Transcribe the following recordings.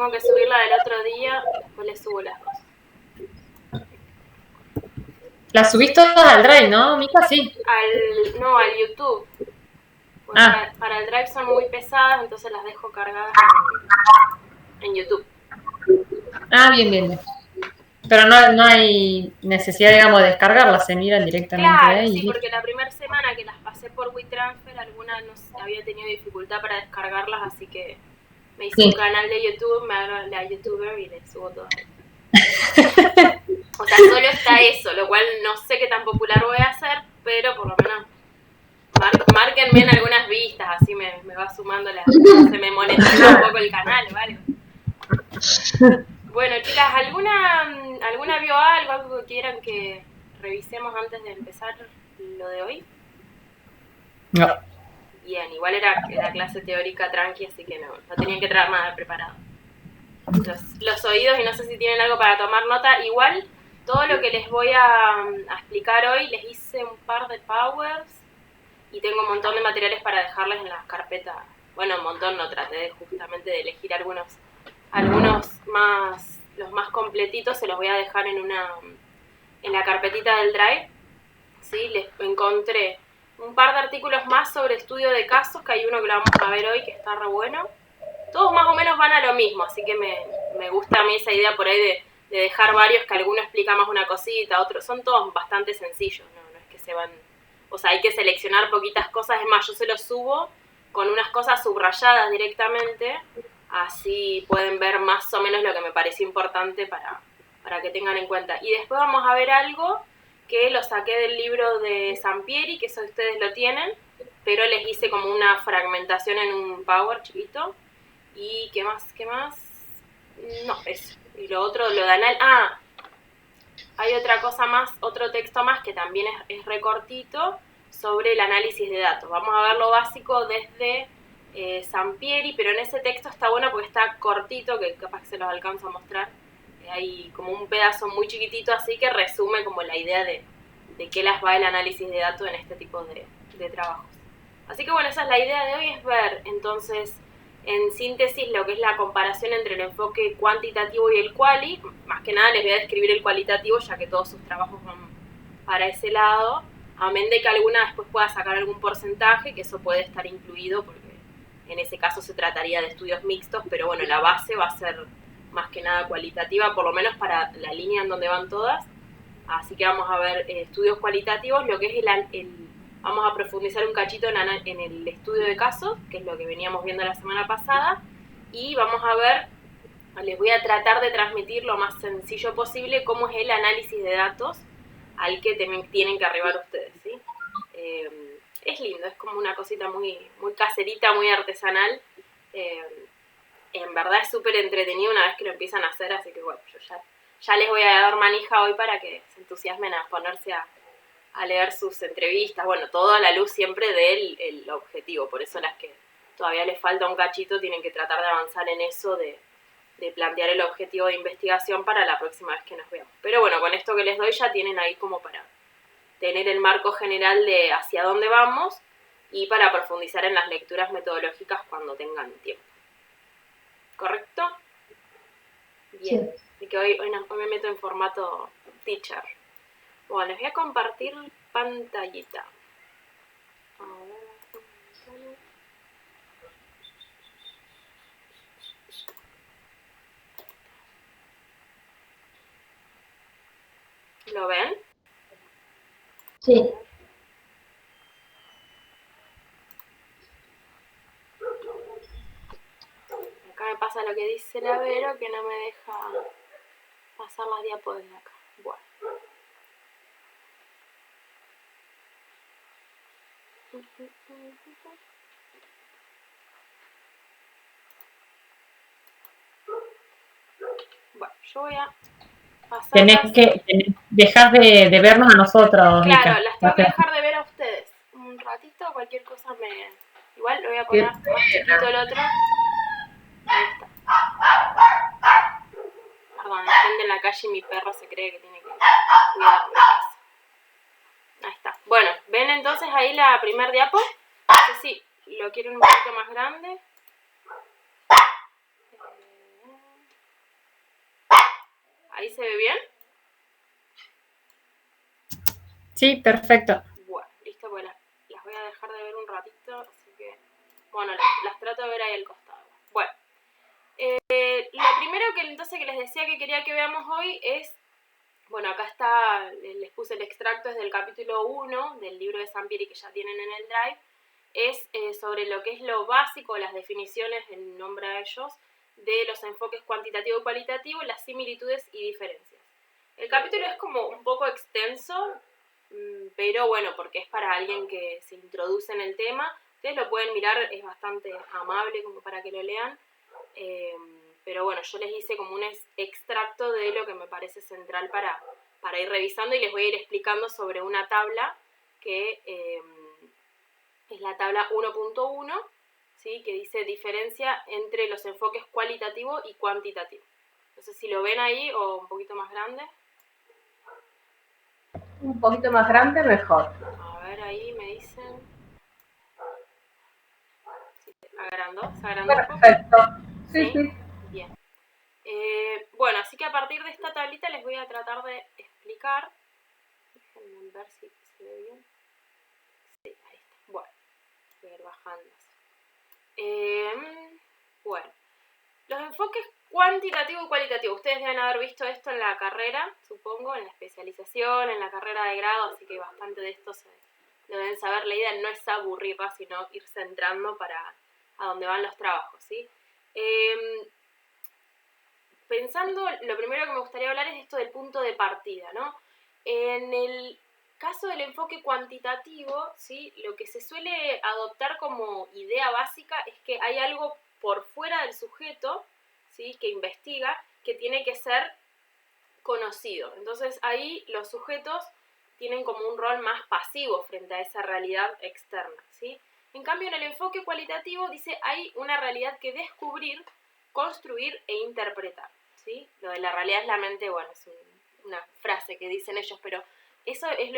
tengo que subir la del otro día, después le subo las dos. Las subís todas al Drive, ¿no, Mica? Sí. Al YouTube. Pues para el Drive son muy pesadas, entonces las dejo cargadas en YouTube. Ah, bien. Pero no hay necesidad, digamos, de descargarlas, se miran directamente Claro, ahí. sí, porque la primera semana que las pasé por WeTransfer, alguna no había tenido dificultad para descargarlas, así que me hice un canal de YouTube, me hago la YouTuber y le subo todo ahí. O sea, solo está eso, lo cual no sé qué tan popular voy a hacer, pero por lo menos márquenme en algunas vistas, así me va sumando se me monetiza un poco el canal, ¿vale? Bueno, chicas, ¿alguna vio algo que quieran que revisemos antes de empezar lo de hoy? No. Bien, igual era clase teórica tranqui, así que no tenían que traer nada preparado. Los oídos, y no sé si tienen algo para tomar nota, igual todo lo que les voy a explicar hoy, les hice un par de powers y tengo un montón de materiales para dejarles en las carpetas. Bueno, un montón, no traté justamente de elegir algunos más, los más completitos se los voy a dejar en la carpetita del Drive. ¿Sí? Les encontré un par de artículos más sobre estudio de casos, que hay uno que lo vamos a ver hoy que está re bueno. Todos más o menos van a lo mismo, así que me gusta a mí esa idea por ahí de dejar varios, que alguno explica más una cosita, otros son todos bastante sencillos, no es que se van, o sea, hay que seleccionar poquitas cosas, es más, yo se los subo con unas cosas subrayadas directamente, así pueden ver más o menos lo que me pareció importante para que tengan en cuenta. Y después vamos a ver algo que lo saqué del libro de Sampieri, que eso ustedes lo tienen, pero les hice como una fragmentación en un Power chiquito. ¿Y qué más? No, eso. Y lo otro, lo de hay otra cosa más, otro texto más que también es recortito sobre el análisis de datos. Vamos a ver lo básico desde Sampieri, pero en ese texto está bueno porque está cortito, que capaz que se los alcanzo a mostrar. Hay como un pedazo muy chiquitito así que resume como la idea de qué las va el análisis de datos en este tipo de trabajos. Así que bueno, esa es la idea de hoy, es ver entonces en síntesis lo que es la comparación entre el enfoque cuantitativo y el quali. Más que nada les voy a describir el cualitativo, ya que todos sus trabajos van para ese lado, amén de que alguna después pueda sacar algún porcentaje, que eso puede estar incluido, porque en ese caso se trataría de estudios mixtos, pero bueno, la base va a ser más que nada cualitativa, por lo menos para la línea en donde van todas. Así que vamos a ver estudios cualitativos, lo que es vamos a profundizar un cachito en el estudio de casos, que es lo que veníamos viendo la semana pasada, y vamos a ver, les voy a tratar de transmitir lo más sencillo posible cómo es el análisis de datos al que tienen que arribar ustedes, ¿sí? Es lindo, es como una cosita muy, muy caserita, muy artesanal. En verdad es súper entretenido una vez que lo empiezan a hacer, así que bueno, yo ya les voy a dar manija hoy para que se entusiasmen a ponerse a leer sus entrevistas, bueno, todo a la luz siempre del objetivo, por eso las que todavía les falta un cachito tienen que tratar de avanzar en eso, de plantear el objetivo de investigación para la próxima vez que nos veamos. Pero bueno, con esto que les doy ya tienen ahí como para tener el marco general de hacia dónde vamos y para profundizar en las lecturas metodológicas cuando tengan tiempo. ¿Correcto? Bien. Sí. Así que hoy me meto en formato teacher. Bueno, les voy a compartir pantallita. ¿Lo ven? Sí. Acá me pasa lo que dice la Vero, que no me deja pasar las diapos desde acá. Bueno. Bueno, yo voy a pasar. Dejar de vernos a nosotros. Claro, Mica. las tengo que dejar de ver a ustedes. Un ratito, cualquier cosa igual lo voy a poner más chiquito el otro. Ahí está. Perdón, hay gente en la calle y mi perro se cree que tiene que cuidar mi casa. Ahí está. Bueno, ¿ven entonces ahí la primer diapo? No sé si lo quieren un poquito más grande. se ve bien? Sí, perfecto. Bueno, listo, pues las voy a dejar de ver un ratito, así que, bueno, las trato de ver ahí al costado. Bueno, lo primero que les decía que quería que veamos hoy es, bueno, acá está, les puse el extracto, es del capítulo 1 del libro de Sampieri que ya tienen en el Drive, es sobre lo que es lo básico, las definiciones, en nombre a ellos, de los enfoques cuantitativo y cualitativo, las similitudes y diferencias. El capítulo es como un poco extenso, pero bueno, porque es para alguien que se introduce en el tema. Ustedes lo pueden mirar, es bastante amable como para que lo lean. Pero bueno, yo les hice como un extracto de lo que me parece central para ir revisando, y les voy a ir explicando sobre una tabla que es la tabla 1.1, ¿sí? Que dice diferencia entre los enfoques cualitativo y cuantitativo. No sé si lo ven ahí o un poquito más grande. Un poquito más grande, mejor. A ver, ahí me dicen. Sí, ¿se agrandó un poco? Perfecto. Sí, sí. Bien. Bueno, así que a partir de esta tablita les voy a tratar de explicar. Déjenme ver si se ve bien. Sí, ahí está. Bueno, voy a ir bajando. Bueno, los enfoques cuantitativo y cualitativo. Ustedes deben haber visto esto en la carrera, supongo, en la especialización, en la carrera de grado, así que bastante de esto lo deben saber. La idea no es aburrirla, sino ir centrando para a dónde van los trabajos, ¿sí? Pensando, lo primero que me gustaría hablar es esto del punto de partida, ¿no? En el caso del enfoque cuantitativo, ¿sí? Lo que se suele adoptar como idea básica es que hay algo por fuera del sujeto, ¿sí? Que investiga, que tiene que ser conocido. Entonces ahí los sujetos tienen como un rol más pasivo frente a esa realidad externa, ¿sí? En cambio, en el enfoque cualitativo dice hay una realidad que descubrir, construir e interpretar, ¿sí? Lo de la realidad es la mente, bueno, es una frase que dicen ellos, pero eso es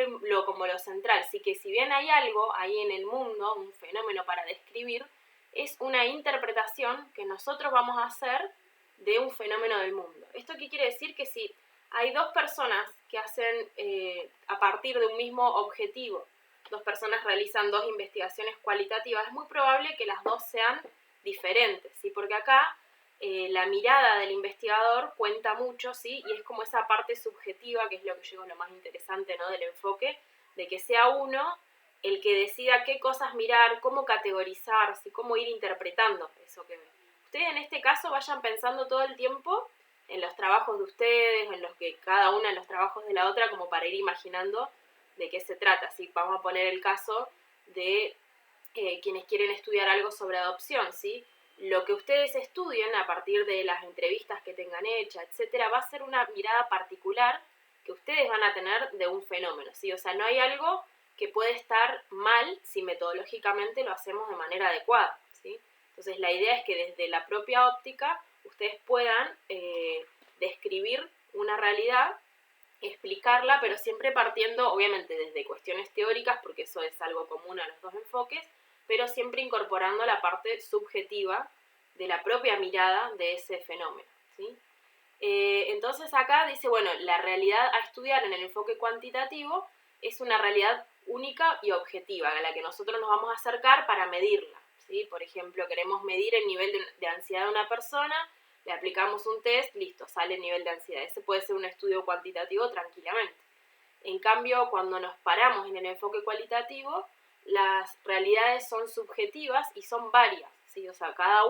como lo central, sí, que si bien hay algo ahí en el mundo, un fenómeno para describir, es una interpretación que nosotros vamos a hacer de un fenómeno del mundo. ¿Esto qué quiere decir? Que si hay dos personas que hacen, a partir de un mismo objetivo, dos personas realizan dos investigaciones cualitativas, es muy probable que las dos sean diferentes, ¿sí? Porque acá la mirada del investigador cuenta mucho, ¿sí? Y es como esa parte subjetiva, que es lo que yo digo lo más interesante, ¿no? Del enfoque, de que sea uno el que decida qué cosas mirar, cómo categorizar, ¿sí? Cómo ir interpretando eso que ve. Ustedes en este caso vayan pensando todo el tiempo en los trabajos de ustedes, en los que cada una en los trabajos de la otra, como para ir imaginando de qué se trata. ¿Sí? Vamos a poner el caso de quienes quieren estudiar algo sobre adopción, ¿sí? Lo que ustedes estudien a partir de las entrevistas que tengan hechas, etcétera, va a ser una mirada particular que ustedes van a tener de un fenómeno, ¿sí? O sea, no hay algo que puede estar mal si metodológicamente lo hacemos de manera adecuada, ¿sí? Entonces, la idea es que desde la propia óptica ustedes puedan describir una realidad, explicarla, pero siempre partiendo, obviamente, desde cuestiones teóricas, porque eso es algo común a los dos enfoques, pero siempre incorporando la parte subjetiva de la propia mirada de ese fenómeno, ¿sí? Entonces acá dice, bueno, la realidad a estudiar en el enfoque cuantitativo es una realidad única y objetiva, a la que nosotros nos vamos a acercar para medirla, ¿sí? Por ejemplo, queremos medir el nivel de ansiedad de una persona, le aplicamos un test, listo, sale el nivel de ansiedad. Ese puede ser un estudio cuantitativo tranquilamente. En cambio, cuando nos paramos en el enfoque cualitativo, las realidades son subjetivas y son varias, ¿sí? O sea, cada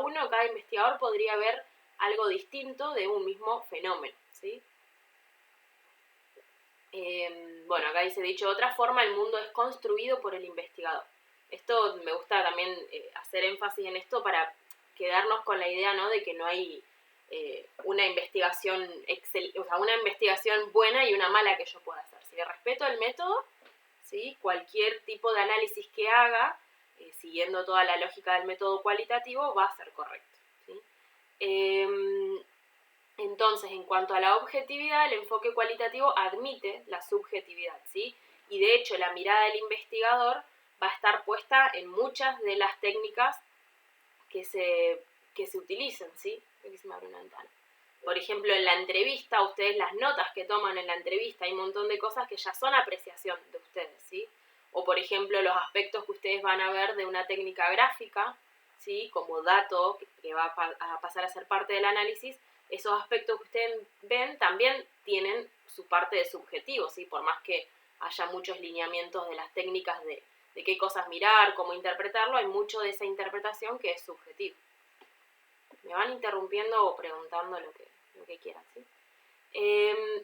investigador podría ver algo distinto de un mismo fenómeno, ¿sí? Bueno, acá dice, dicho de otra forma, el mundo es construido por el investigador. Esto me gusta también hacer énfasis en esto para quedarnos con la idea, ¿no? De que no hay una investigación una investigación buena y una mala que yo pueda hacer. Si le respeto el método, ¿sí? Cualquier tipo de análisis que haga, siguiendo toda la lógica del método cualitativo, va a ser correcto, ¿sí? Entonces, en cuanto a la objetividad, el enfoque cualitativo admite la subjetividad, ¿sí? Y de hecho, la mirada del investigador va a estar puesta en muchas de las técnicas que se utilicen, ¿sí? Aquí se me abre una ventana. Por ejemplo, en la entrevista, ustedes las notas que toman en la entrevista, hay un montón de cosas que ya son apreciación de ustedes, ¿sí? O, por ejemplo, los aspectos que ustedes van a ver de una técnica gráfica, ¿sí? Como dato que va a pasar a ser parte del análisis, esos aspectos que ustedes ven también tienen su parte de subjetivo, ¿sí? Por más que haya muchos lineamientos de las técnicas de qué cosas mirar, cómo interpretarlo, hay mucho de esa interpretación que es subjetivo. Me van interrumpiendo o preguntando lo que quieran, ¿sí?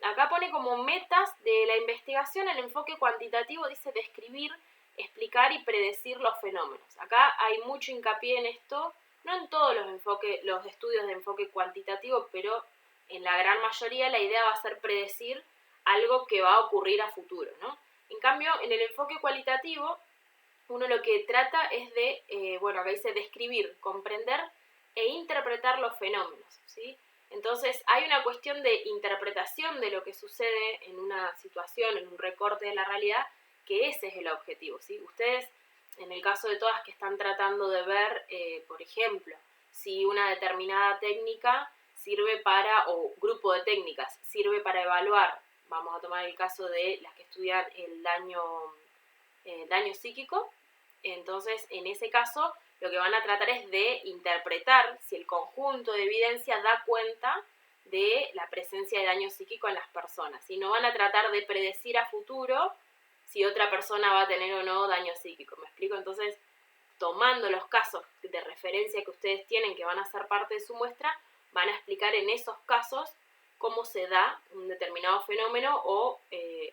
Acá pone como metas de la investigación, el enfoque cuantitativo dice describir, explicar y predecir los fenómenos. Acá hay mucho hincapié en esto, no en todos los estudios de enfoque cuantitativo, pero en la gran mayoría la idea va a ser predecir algo que va a ocurrir a futuro, ¿no? En cambio, en el enfoque cualitativo, uno lo que trata es de, acá dice describir, comprender e interpretar los fenómenos, ¿sí? Entonces, hay una cuestión de interpretación de lo que sucede en una situación, en un recorte de la realidad, que ese es el objetivo, ¿sí? Ustedes, en el caso de todas que están tratando de ver, por ejemplo, si una determinada técnica sirve para, o grupo de técnicas, sirve para evaluar, vamos a tomar el caso de las que estudian el daño psíquico, entonces, en ese caso, lo que van a tratar es de interpretar si el conjunto de evidencia da cuenta de la presencia de daño psíquico en las personas. Y no van a tratar de predecir a futuro si otra persona va a tener o no daño psíquico. ¿Me explico? Entonces, tomando los casos de referencia que ustedes tienen, que van a ser parte de su muestra, van a explicar en esos casos cómo se da un determinado fenómeno o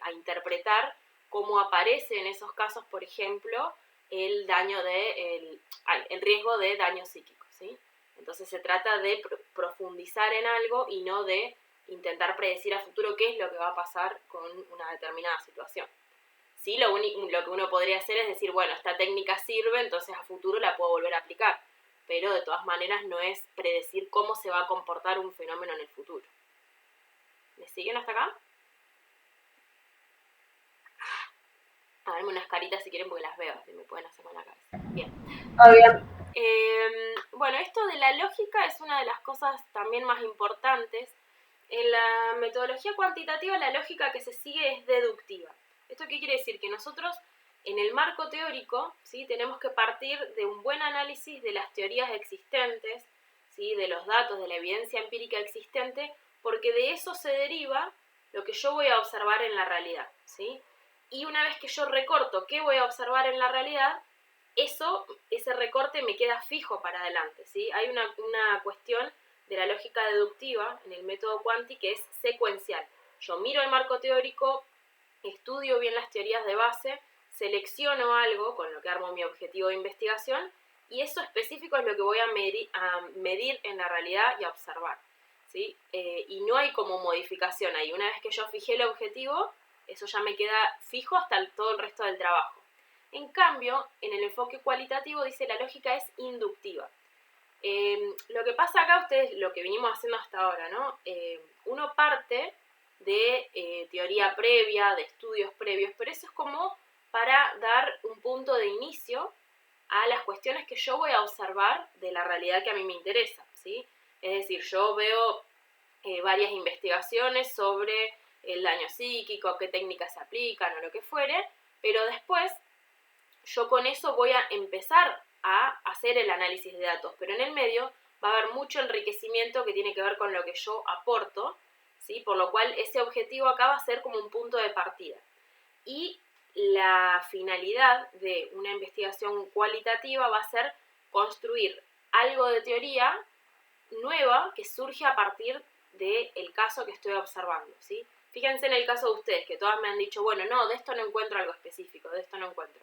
a interpretar cómo aparece en esos casos, por ejemplo, el riesgo de daño psíquico, ¿sí? Entonces se trata de profundizar en algo y no de intentar predecir a futuro qué es lo que va a pasar con una determinada situación. Sí, lo que uno podría hacer es decir, bueno, esta técnica sirve, entonces a futuro la puedo volver a aplicar, pero de todas maneras no es predecir cómo se va a comportar un fenómeno en el futuro. ¿Me siguen hasta acá? Darme unas caritas si quieren porque las veo, si me pueden hacer con la cabeza. Bien. Bueno, esto de la lógica es una de las cosas también más importantes. En la metodología cuantitativa la lógica que se sigue es deductiva. ¿Esto qué quiere decir? Que nosotros en el marco teórico, ¿sí?, tenemos que partir de un buen análisis de las teorías existentes, ¿sí?, de los datos, de la evidencia empírica existente, porque de eso se deriva lo que yo voy a observar en la realidad, ¿sí? Y una vez que yo recorto qué voy a observar en la realidad, ese recorte me queda fijo para adelante, ¿sí? Hay una cuestión de la lógica deductiva en el método Quanti que es secuencial. Yo miro el marco teórico, estudio bien las teorías de base, selecciono algo con lo que armo mi objetivo de investigación y eso específico es lo que voy a medir en la realidad y a observar, ¿sí? Y no hay como modificación ahí. Una vez que yo fijé el objetivo, eso ya me queda fijo hasta todo el resto del trabajo. En cambio, en el enfoque cualitativo dice la lógica es inductiva. Lo que pasa acá, ustedes, lo que venimos haciendo hasta ahora, ¿no? Uno parte de teoría previa, de estudios previos, pero eso es como para dar un punto de inicio a las cuestiones que yo voy a observar de la realidad que a mí me interesa, ¿sí? Es decir, yo veo varias investigaciones sobre el daño psíquico, qué técnicas se aplican o lo que fuere, pero después yo con eso voy a empezar a hacer el análisis de datos, pero en el medio va a haber mucho enriquecimiento que tiene que ver con lo que yo aporto, ¿sí? Por lo cual ese objetivo acá va a ser como un punto de partida. Y la finalidad de una investigación cualitativa va a ser construir algo de teoría nueva que surge a partir del caso que estoy observando, ¿sí? Fíjense en el caso de ustedes, que todas me han dicho, bueno, no, de esto no encuentro algo específico, de esto no encuentro.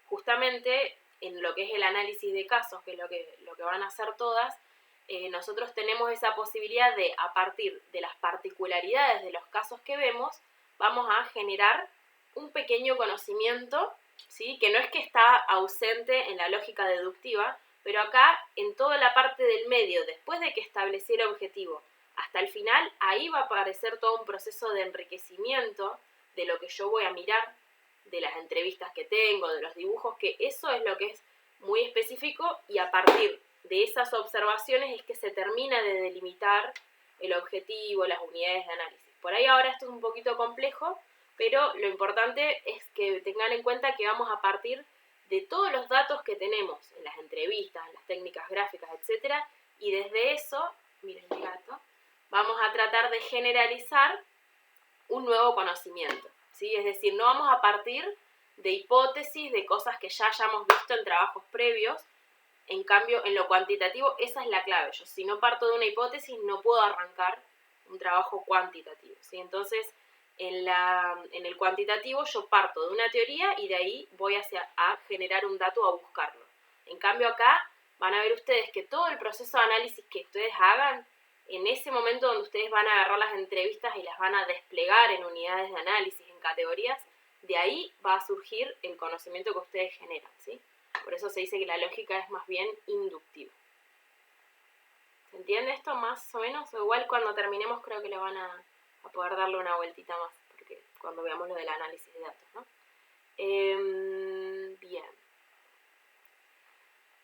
Justamente en lo que es el análisis de casos, que es lo que van a hacer todas, nosotros tenemos esa posibilidad de, a partir de las particularidades de los casos que vemos, vamos a generar un pequeño conocimiento, ¿sí?, que no es que está ausente en la lógica deductiva, pero acá, en toda la parte del medio, después de que establecí el objetivo, hasta el final, ahí va a aparecer todo un proceso de enriquecimiento de lo que yo voy a mirar, de las entrevistas que tengo, de los dibujos, que eso es lo que es muy específico y a partir de esas observaciones es que se termina de delimitar el objetivo, las unidades de análisis. Por ahí ahora esto es un poquito complejo, pero lo importante es que tengan en cuenta que vamos a partir de todos los datos que tenemos en las entrevistas, en las técnicas gráficas, etcétera, y desde eso, miren el gato, vamos a tratar de generalizar un nuevo conocimiento, ¿sí? Es decir, no vamos a partir de hipótesis, de cosas que ya hayamos visto en trabajos previos. En cambio, en lo cuantitativo, esa es la clave. Yo, si no parto de una hipótesis, no puedo arrancar un trabajo cuantitativo, ¿sí? Entonces, en el cuantitativo yo parto de una teoría y de ahí voy a generar un dato, a buscarlo. En cambio acá van a ver ustedes que todo el proceso de análisis que ustedes hagan, en ese momento donde ustedes van a agarrar las entrevistas y las van a desplegar en unidades de análisis, en categorías, de ahí va a surgir el conocimiento que ustedes generan, ¿sí? Por eso se dice que la lógica es más bien inductiva. ¿Se entiende esto más o menos? O igual cuando terminemos creo que le van a poder darle una vueltita más, porque cuando veamos lo del análisis de datos, ¿no? Bien.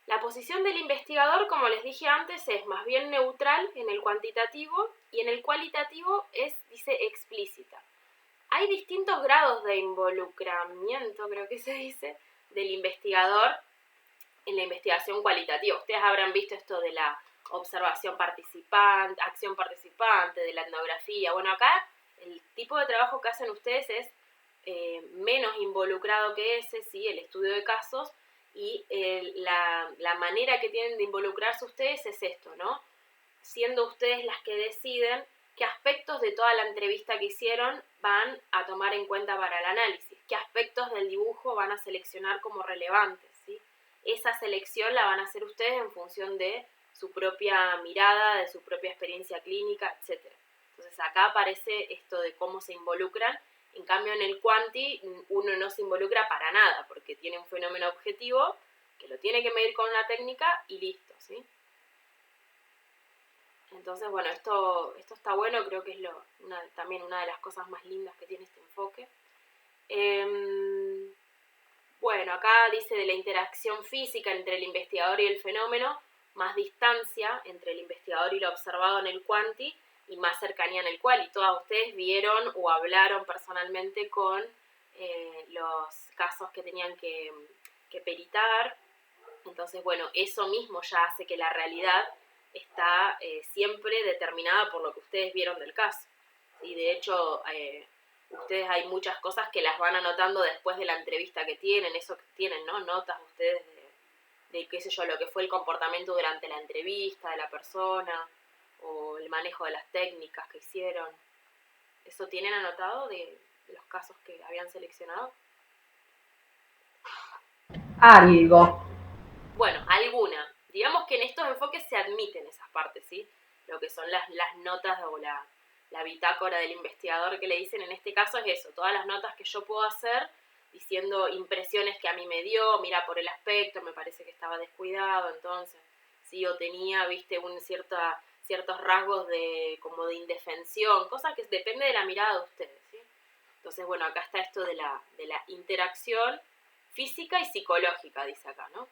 La posición del investigador, como les dije antes, es más bien neutral en el cuantitativo y en el cualitativo dice explícita. Hay distintos grados de involucramiento, creo que se dice, del investigador en la investigación cualitativa. Ustedes habrán visto esto de la observación participante, acción participante, de la etnografía. Bueno, acá el tipo de trabajo que hacen ustedes es menos involucrado que ese, ¿sí? El estudio de casos, y la manera que tienen de involucrarse ustedes es esto, ¿no? Siendo ustedes las que deciden qué aspectos de toda la entrevista que hicieron van a tomar en cuenta para el análisis, qué aspectos del dibujo van a seleccionar como relevantes, ¿sí? Esa selección la van a hacer ustedes en función de su propia mirada, de su propia experiencia clínica, etc. Entonces acá aparece esto de cómo se involucran. En cambio en el cuanti uno no se involucra para nada, porque tiene un fenómeno objetivo que lo tiene que medir con una técnica y listo, ¿sí? Entonces, bueno, esto está bueno, creo que es también una de las cosas más lindas que tiene este enfoque. Bueno, acá dice de la interacción física entre el investigador y el fenómeno, más distancia entre el investigador y lo observado en el cuanti y más cercanía en el quali. Todas ustedes vieron o hablaron personalmente con los casos que tenían que peritar. Entonces, bueno, eso mismo ya hace que la realidad está siempre determinada por lo que ustedes vieron del caso. Y de hecho, ustedes hay muchas cosas que las van anotando después de la entrevista que tienen, eso que tienen, ¿no? Notas ustedes de qué sé yo, lo que fue el comportamiento durante la entrevista de la persona, o el manejo de las técnicas que hicieron. ¿Eso tienen anotado de los casos que habían seleccionado? Algo. Bueno, alguna. Digamos que en estos enfoques se admiten esas partes, ¿sí? Lo que son las notas o la bitácora del investigador que le dicen en este caso es eso, todas las notas que yo puedo hacer diciendo impresiones que a mí me dio, mira por el aspecto, me parece que estaba descuidado, entonces, sí, o tenía, viste, ciertos rasgos como de indefensión, cosas que depende de la mirada de ustedes, ¿sí? Entonces, bueno, acá está esto de la interacción física y psicológica, dice acá, ¿no?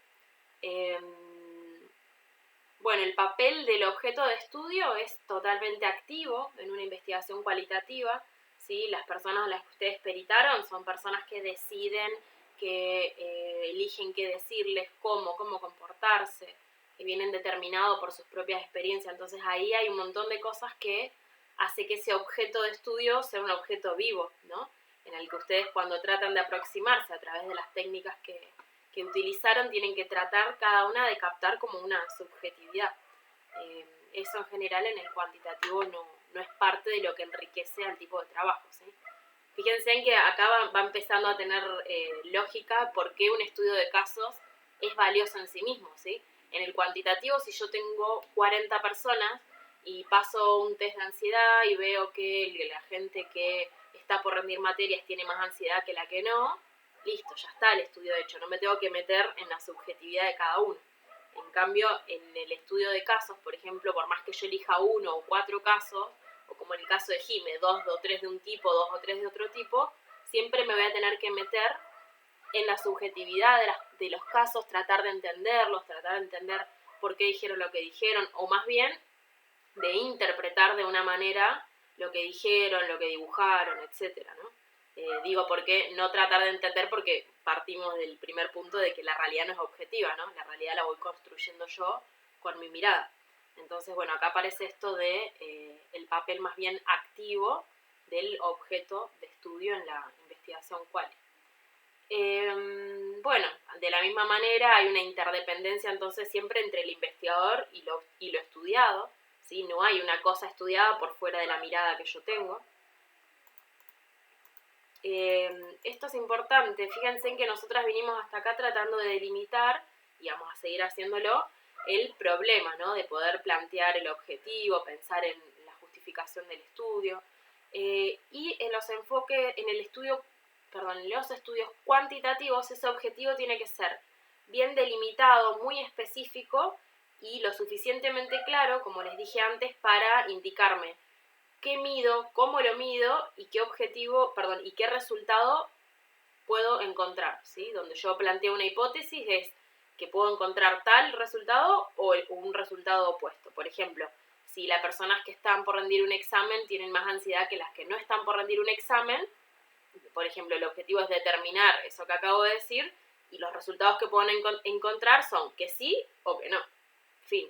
Bueno, el papel del objeto de estudio es totalmente activo en una investigación cualitativa, ¿sí? Las personas a las que ustedes peritaron son personas que deciden, que eligen qué decirles, cómo comportarse, que vienen determinados por sus propias experiencias. Entonces ahí hay un montón de cosas que hace que ese objeto de estudio sea un objeto vivo, ¿no? En el que ustedes, cuando tratan de aproximarse a través de las técnicas que utilizaron, tienen que tratar cada una de captar como una subjetividad. Eso en general en el cuantitativo no es parte de lo que enriquece al tipo de trabajo, ¿sí? Fíjense en que acá va empezando a tener lógica por qué un estudio de casos es valioso en sí mismo, ¿sí? En el cuantitativo, si yo tengo 40 personas y paso un test de ansiedad y veo que la gente que está por rendir materias tiene más ansiedad que la que no, listo, ya está el estudio hecho, no me tengo que meter en la subjetividad de cada uno. En cambio, en el estudio de casos, por ejemplo, por más que yo elija 1 o 4 casos, o como en el caso de Jime, 2 o 3 de un tipo, 2 o 3 de otro tipo, siempre me voy a tener que meter en la subjetividad de los casos, tratar de entenderlos, tratar de entender por qué dijeron lo que dijeron, o más bien de interpretar de una manera lo que dijeron, lo que dibujaron, etcétera, ¿no? Digo, porque no tratar de entender, porque partimos del primer punto de que la realidad no es objetiva, ¿no? La realidad la voy construyendo yo con mi mirada. Entonces, bueno, acá aparece esto de el papel más bien activo del objeto de estudio en la investigación quali. Bueno, de la misma manera hay una interdependencia entonces siempre entre el investigador y lo estudiado, ¿sí? No hay una cosa estudiada por fuera de la mirada que yo tengo. Esto es importante, fíjense en que nosotras vinimos hasta acá tratando de delimitar, y vamos a seguir haciéndolo, el problema, ¿no? De poder plantear el objetivo, pensar en la justificación del estudio, y en los enfoques, en los estudios cuantitativos, ese objetivo tiene que ser bien delimitado, muy específico y lo suficientemente claro, como les dije antes, para indicarme qué mido, cómo lo mido y qué y qué resultado puedo encontrar, ¿sí? Donde yo planteo una hipótesis es que puedo encontrar tal resultado o un resultado opuesto. Por ejemplo, si las personas que están por rendir un examen tienen más ansiedad que las que no están por rendir un examen, por ejemplo, el objetivo es determinar eso que acabo de decir y los resultados que pueden encontrar son que sí o que no. Fin.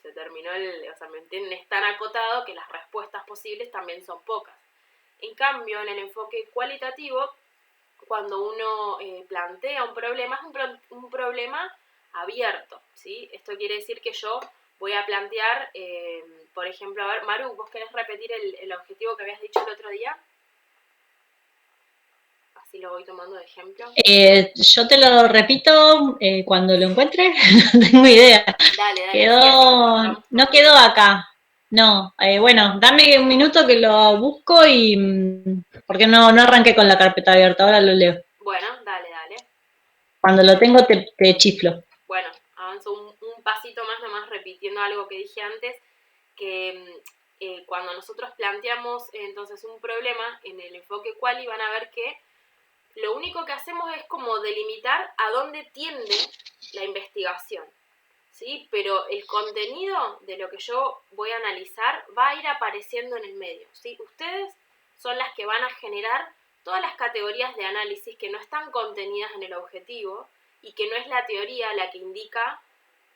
Se terminó ¿me entienden? Es tan acotado que las respuestas posibles también son pocas. En cambio, en el enfoque cualitativo, cuando uno plantea un problema, es un problema abierto, ¿sí? Esto quiere decir que yo voy a plantear, por ejemplo, a ver, Maru, ¿vos querés repetir el objetivo que habías dicho el otro día? Así lo voy tomando de ejemplo. Yo te lo repito cuando lo encuentre, no tengo idea. Dale. No quedó acá. No, bueno, dame un minuto que lo busco y porque no arranqué con la carpeta abierta, ahora lo leo. Bueno, dale. Cuando lo tengo te chiflo. Bueno, avanzo un pasito más, nomás repitiendo algo que dije antes, que cuando nosotros planteamos entonces un problema en el enfoque quali van a ver que lo único que hacemos es como delimitar a dónde tiende la investigación, ¿sí? Pero el contenido de lo que yo voy a analizar va a ir apareciendo en el medio, ¿sí? Ustedes son las que van a generar todas las categorías de análisis que no están contenidas en el objetivo y que no es la teoría la que indica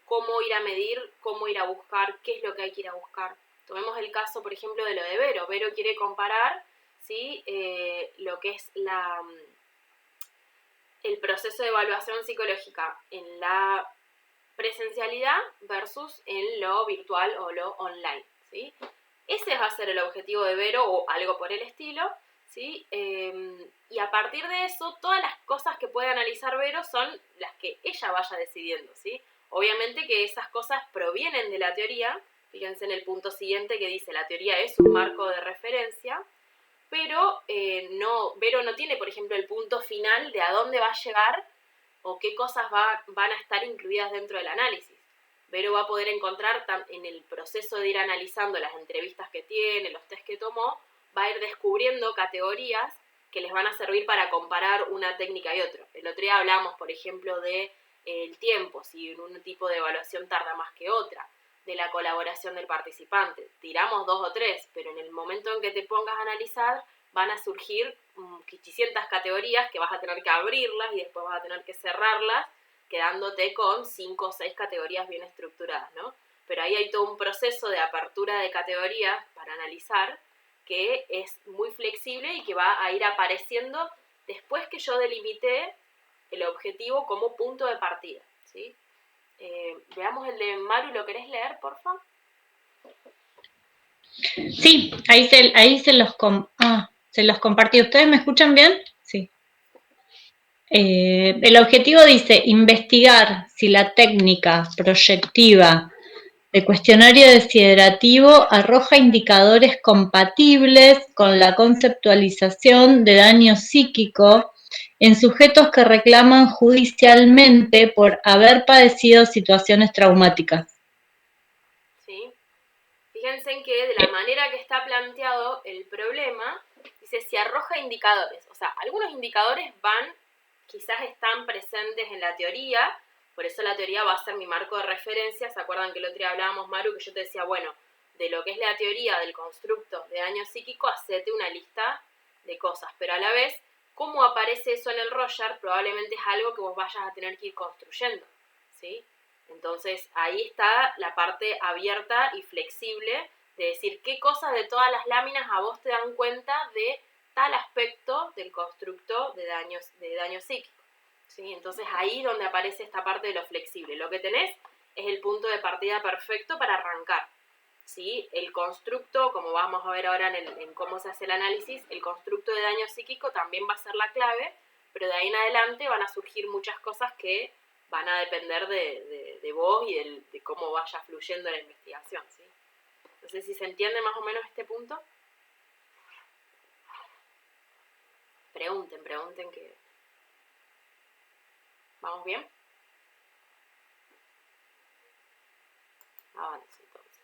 cómo ir a medir, cómo ir a buscar, qué es lo que hay que ir a buscar. Tomemos el caso, por ejemplo, de lo de Vero. Vero quiere comparar, ¿sí? Lo que es el proceso de evaluación psicológica en la presencialidad versus en lo virtual o lo online, ¿sí? Ese va a ser el objetivo de Vero o algo por el estilo, ¿sí? Y a partir de eso, todas las cosas que puede analizar Vero son las que ella vaya decidiendo, ¿sí? Obviamente que esas cosas provienen de la teoría, fíjense en el punto siguiente que dice la teoría es un marco de referencia, pero Vero no tiene, por ejemplo, el punto final de a dónde va a llegar o qué cosas van a estar incluidas dentro del análisis. Vero va a poder encontrar en el proceso de ir analizando las entrevistas que tiene, los test que tomó, va a ir descubriendo categorías que les van a servir para comparar una técnica y otra. El otro día hablamos, por ejemplo, de el tiempo, si un tipo de evaluación tarda más que otra, de la colaboración del participante. Tiramos 2 o 3, pero en el momento en que te pongas a analizar van a surgir 500 categorías que vas a tener que abrirlas y después vas a tener que cerrarlas, quedándote con 5 o 6 categorías bien estructuradas, ¿no? Pero ahí hay todo un proceso de apertura de categorías para analizar que es muy flexible y que va a ir apareciendo después que yo delimité el objetivo como punto de partida, ¿sí? Veamos el de Maru, ¿lo querés leer, porfa? Sí, ahí se los compartí. ¿Ustedes me escuchan bien? Sí. El objetivo dice investigar si la técnica proyectiva de cuestionario desiderativo arroja indicadores compatibles con la conceptualización de daño psíquico en sujetos que reclaman judicialmente por haber padecido situaciones traumáticas. Sí. Fíjense en que de la manera que está planteado el problema, dice si arroja indicadores. O sea, algunos indicadores quizás están presentes en la teoría, por eso la teoría va a ser mi marco de referencia. ¿Se acuerdan que el otro día hablábamos, Maru, que yo te decía, bueno, de lo que es la teoría del constructo de daño psíquico, hacete una lista de cosas, pero a la vez, cómo aparece eso en el Rorschach probablemente es algo que vos vayas a tener que ir construyendo, ¿sí? Entonces ahí está la parte abierta y flexible de decir qué cosas de todas las láminas a vos te dan cuenta de tal aspecto del constructo de daño psíquico, ¿sí? Entonces ahí es donde aparece esta parte de lo flexible. Lo que tenés es el punto de partida perfecto para arrancar, ¿sí? El constructo, como vamos a ver ahora en cómo se hace el análisis, el constructo de daño psíquico también va a ser la clave, pero de ahí en adelante van a surgir muchas cosas que van a depender de vos y de cómo vaya fluyendo la investigación, ¿sí? No sé si se entiende más o menos este punto. Pregunten que... ¿Vamos bien? Avanzo entonces.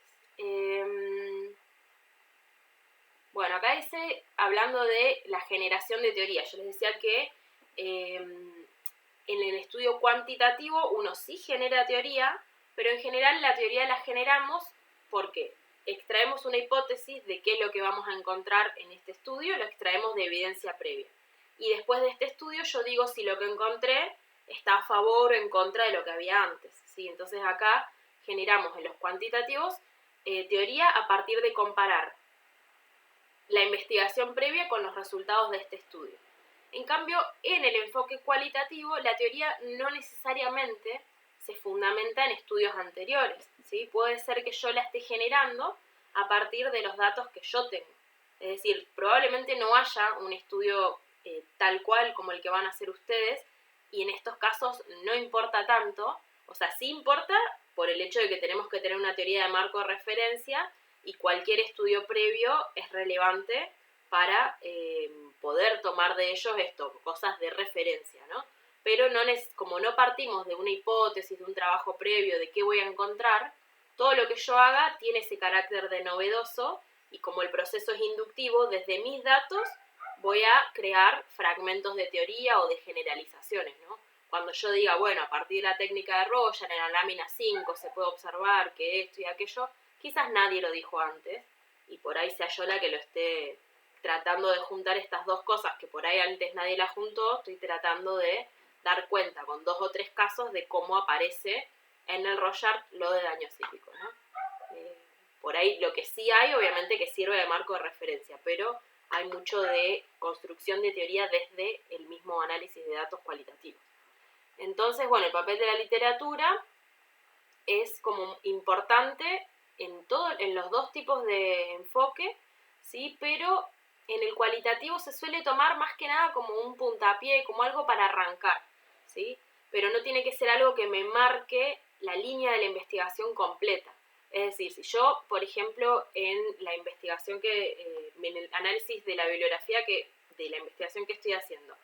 Bueno, acá dice, hablando de la generación de teoría, yo les decía que en el estudio cuantitativo uno sí genera teoría, pero en general la teoría la generamos porque extraemos una hipótesis de qué es lo que vamos a encontrar en este estudio, lo extraemos de evidencia previa. Y después de este estudio yo digo si lo que encontré está a favor o en contra de lo que había antes, ¿sí? Entonces acá generamos en los cuantitativos teoría a partir de comparar la investigación previa con los resultados de este estudio. En cambio, en el enfoque cualitativo, la teoría no necesariamente se fundamenta en estudios anteriores, ¿sí? Puede ser que yo la esté generando a partir de los datos que yo tengo. Es decir, probablemente no haya un estudio tal cual como el que van a hacer ustedes, y en estos casos no importa tanto, o sea, sí importa por el hecho de que tenemos que tener una teoría de marco de referencia, y cualquier estudio previo es relevante para poder tomar de ellos cosas de referencia, ¿no? Pero como no partimos de una hipótesis, de un trabajo previo, de qué voy a encontrar, todo lo que yo haga tiene ese carácter de novedoso, y como el proceso es inductivo, desde mis datos voy a crear fragmentos de teoría o de generalizaciones, ¿no? Cuando yo diga, bueno, a partir de la técnica de Rorschach, en la lámina 5 se puede observar que esto y aquello, quizás nadie lo dijo antes, y por ahí sea yo la que lo esté tratando de juntar estas dos cosas, que por ahí antes nadie las juntó, estoy tratando de dar cuenta con 2 o 3 casos de cómo aparece en el Rorschach lo de daño psíquico, ¿no? Por ahí lo que sí hay, obviamente que sirve de marco de referencia, pero hay mucho de construcción de teoría desde el mismo análisis de datos cualitativos. Entonces, bueno, el papel de la literatura es como importante en los dos tipos de enfoque, ¿sí? Pero en el cualitativo se suele tomar más que nada como un puntapié, como algo para arrancar, ¿sí? Pero no tiene que ser algo que me marque la línea de la investigación completa. Es decir, si yo, por ejemplo, en la investigación en el análisis de la bibliografía de la investigación que estoy haciendo,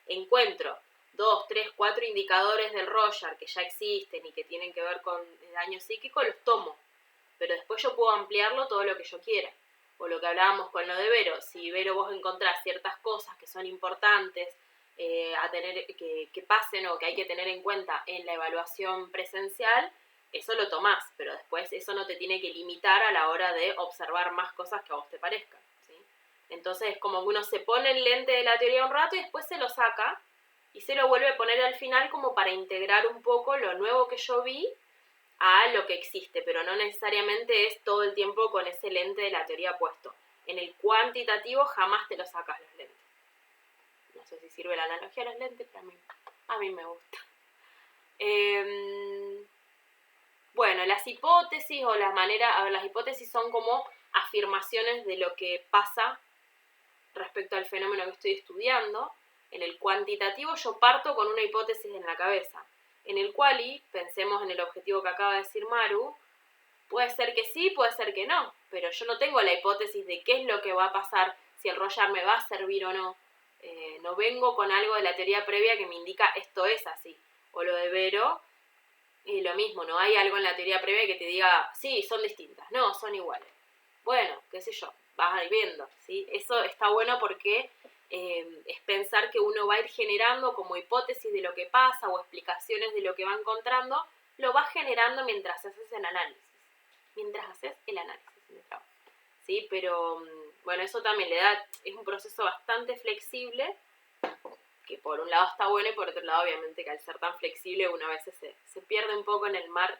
encuentro 2, 3, 4 indicadores del Rorschach que ya existen y que tienen que ver con daño psíquico, los tomo. Pero después yo puedo ampliarlo todo lo que yo quiera. O lo que hablábamos con lo de Vero, si Vero vos encontrás ciertas cosas que son importantes a tener que pasen o que hay que tener en cuenta en la evaluación presencial, eso lo tomás, pero después eso no te tiene que limitar a la hora de observar más cosas que a vos te parezcan, ¿sí? Entonces es como que uno se pone el lente de la teoría un rato y después se lo saca y se lo vuelve a poner al final como para integrar un poco lo nuevo que yo vi a lo que existe, pero no necesariamente es todo el tiempo con ese lente de la teoría puesto. En el cuantitativo jamás te lo sacas los lentes. No sé si sirve la analogía a los lentes, pero a mí me gusta. Bueno, las hipótesis las hipótesis son como afirmaciones de lo que pasa respecto al fenómeno que estoy estudiando. En el cuantitativo yo parto con una hipótesis en la cabeza. En el quali, pensemos en el objetivo que acaba de decir Maru, puede ser que sí, puede ser que no, pero yo no tengo la hipótesis de qué es lo que va a pasar, si el Rorschach me va a servir o no. No vengo con algo de la teoría previa que me indica esto es así. O lo de Vero, y lo mismo, no hay algo en la teoría previa que te diga, sí, son distintas, no, son iguales. Bueno, qué sé yo, vas a ir viendo, ¿sí? Eso está bueno porque es pensar que uno va a ir generando como hipótesis de lo que pasa o explicaciones de lo que va encontrando, lo vas generando mientras haces el análisis. Mientras ¿sí? Pero, bueno, eso también es un proceso bastante flexible, que por un lado está bueno y por otro lado, obviamente, que al ser tan flexible uno a veces se pierde un poco en el mar,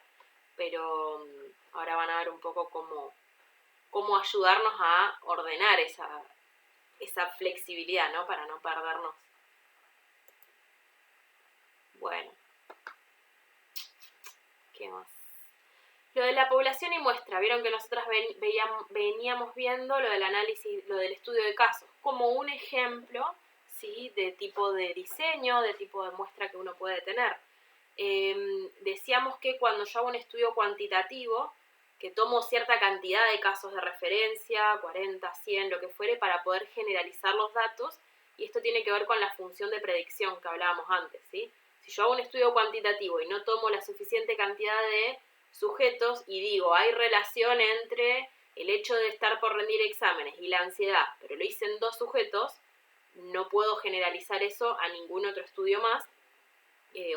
pero ahora van a ver un poco cómo ayudarnos a ordenar esa flexibilidad, ¿no? Para no perdernos. Bueno, ¿qué más? Lo de la población y muestra, vieron que nosotras veníamos viendo lo del análisis, lo del estudio de casos, como un ejemplo, ¿sí? De tipo de diseño, de tipo de muestra que uno puede tener. Decíamos que cuando yo hago un estudio cuantitativo, que tomo cierta cantidad de casos de referencia, 40, 100, lo que fuere, para poder generalizar los datos, y esto tiene que ver con la función de predicción que hablábamos antes, ¿sí? Si yo hago un estudio cuantitativo y no tomo la suficiente cantidad de sujetos y digo, hay relación entre el hecho de estar por rendir exámenes y la ansiedad, pero lo hice en 2 sujetos, no puedo generalizar eso a ningún otro estudio más.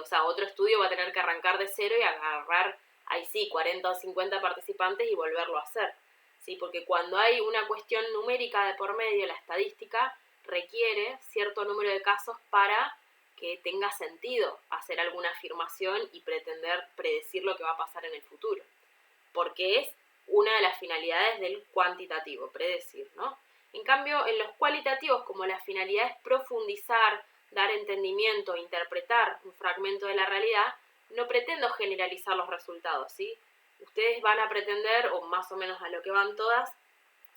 O sea, otro estudio va a tener que arrancar de cero y agarrar, ahí sí, 40 o 50 participantes y volverlo a hacer, ¿sí? Porque cuando hay una cuestión numérica de por medio, la estadística requiere cierto número de casos para que tenga sentido hacer alguna afirmación y pretender predecir lo que va a pasar en el futuro. Porque es una de las finalidades del cuantitativo, predecir, ¿no? En cambio, en los cualitativos, como la finalidad es profundizar, dar entendimiento, interpretar un fragmento de la realidad, no pretendo generalizar los resultados, ¿sí? Ustedes van a pretender, o más o menos a lo que van todas,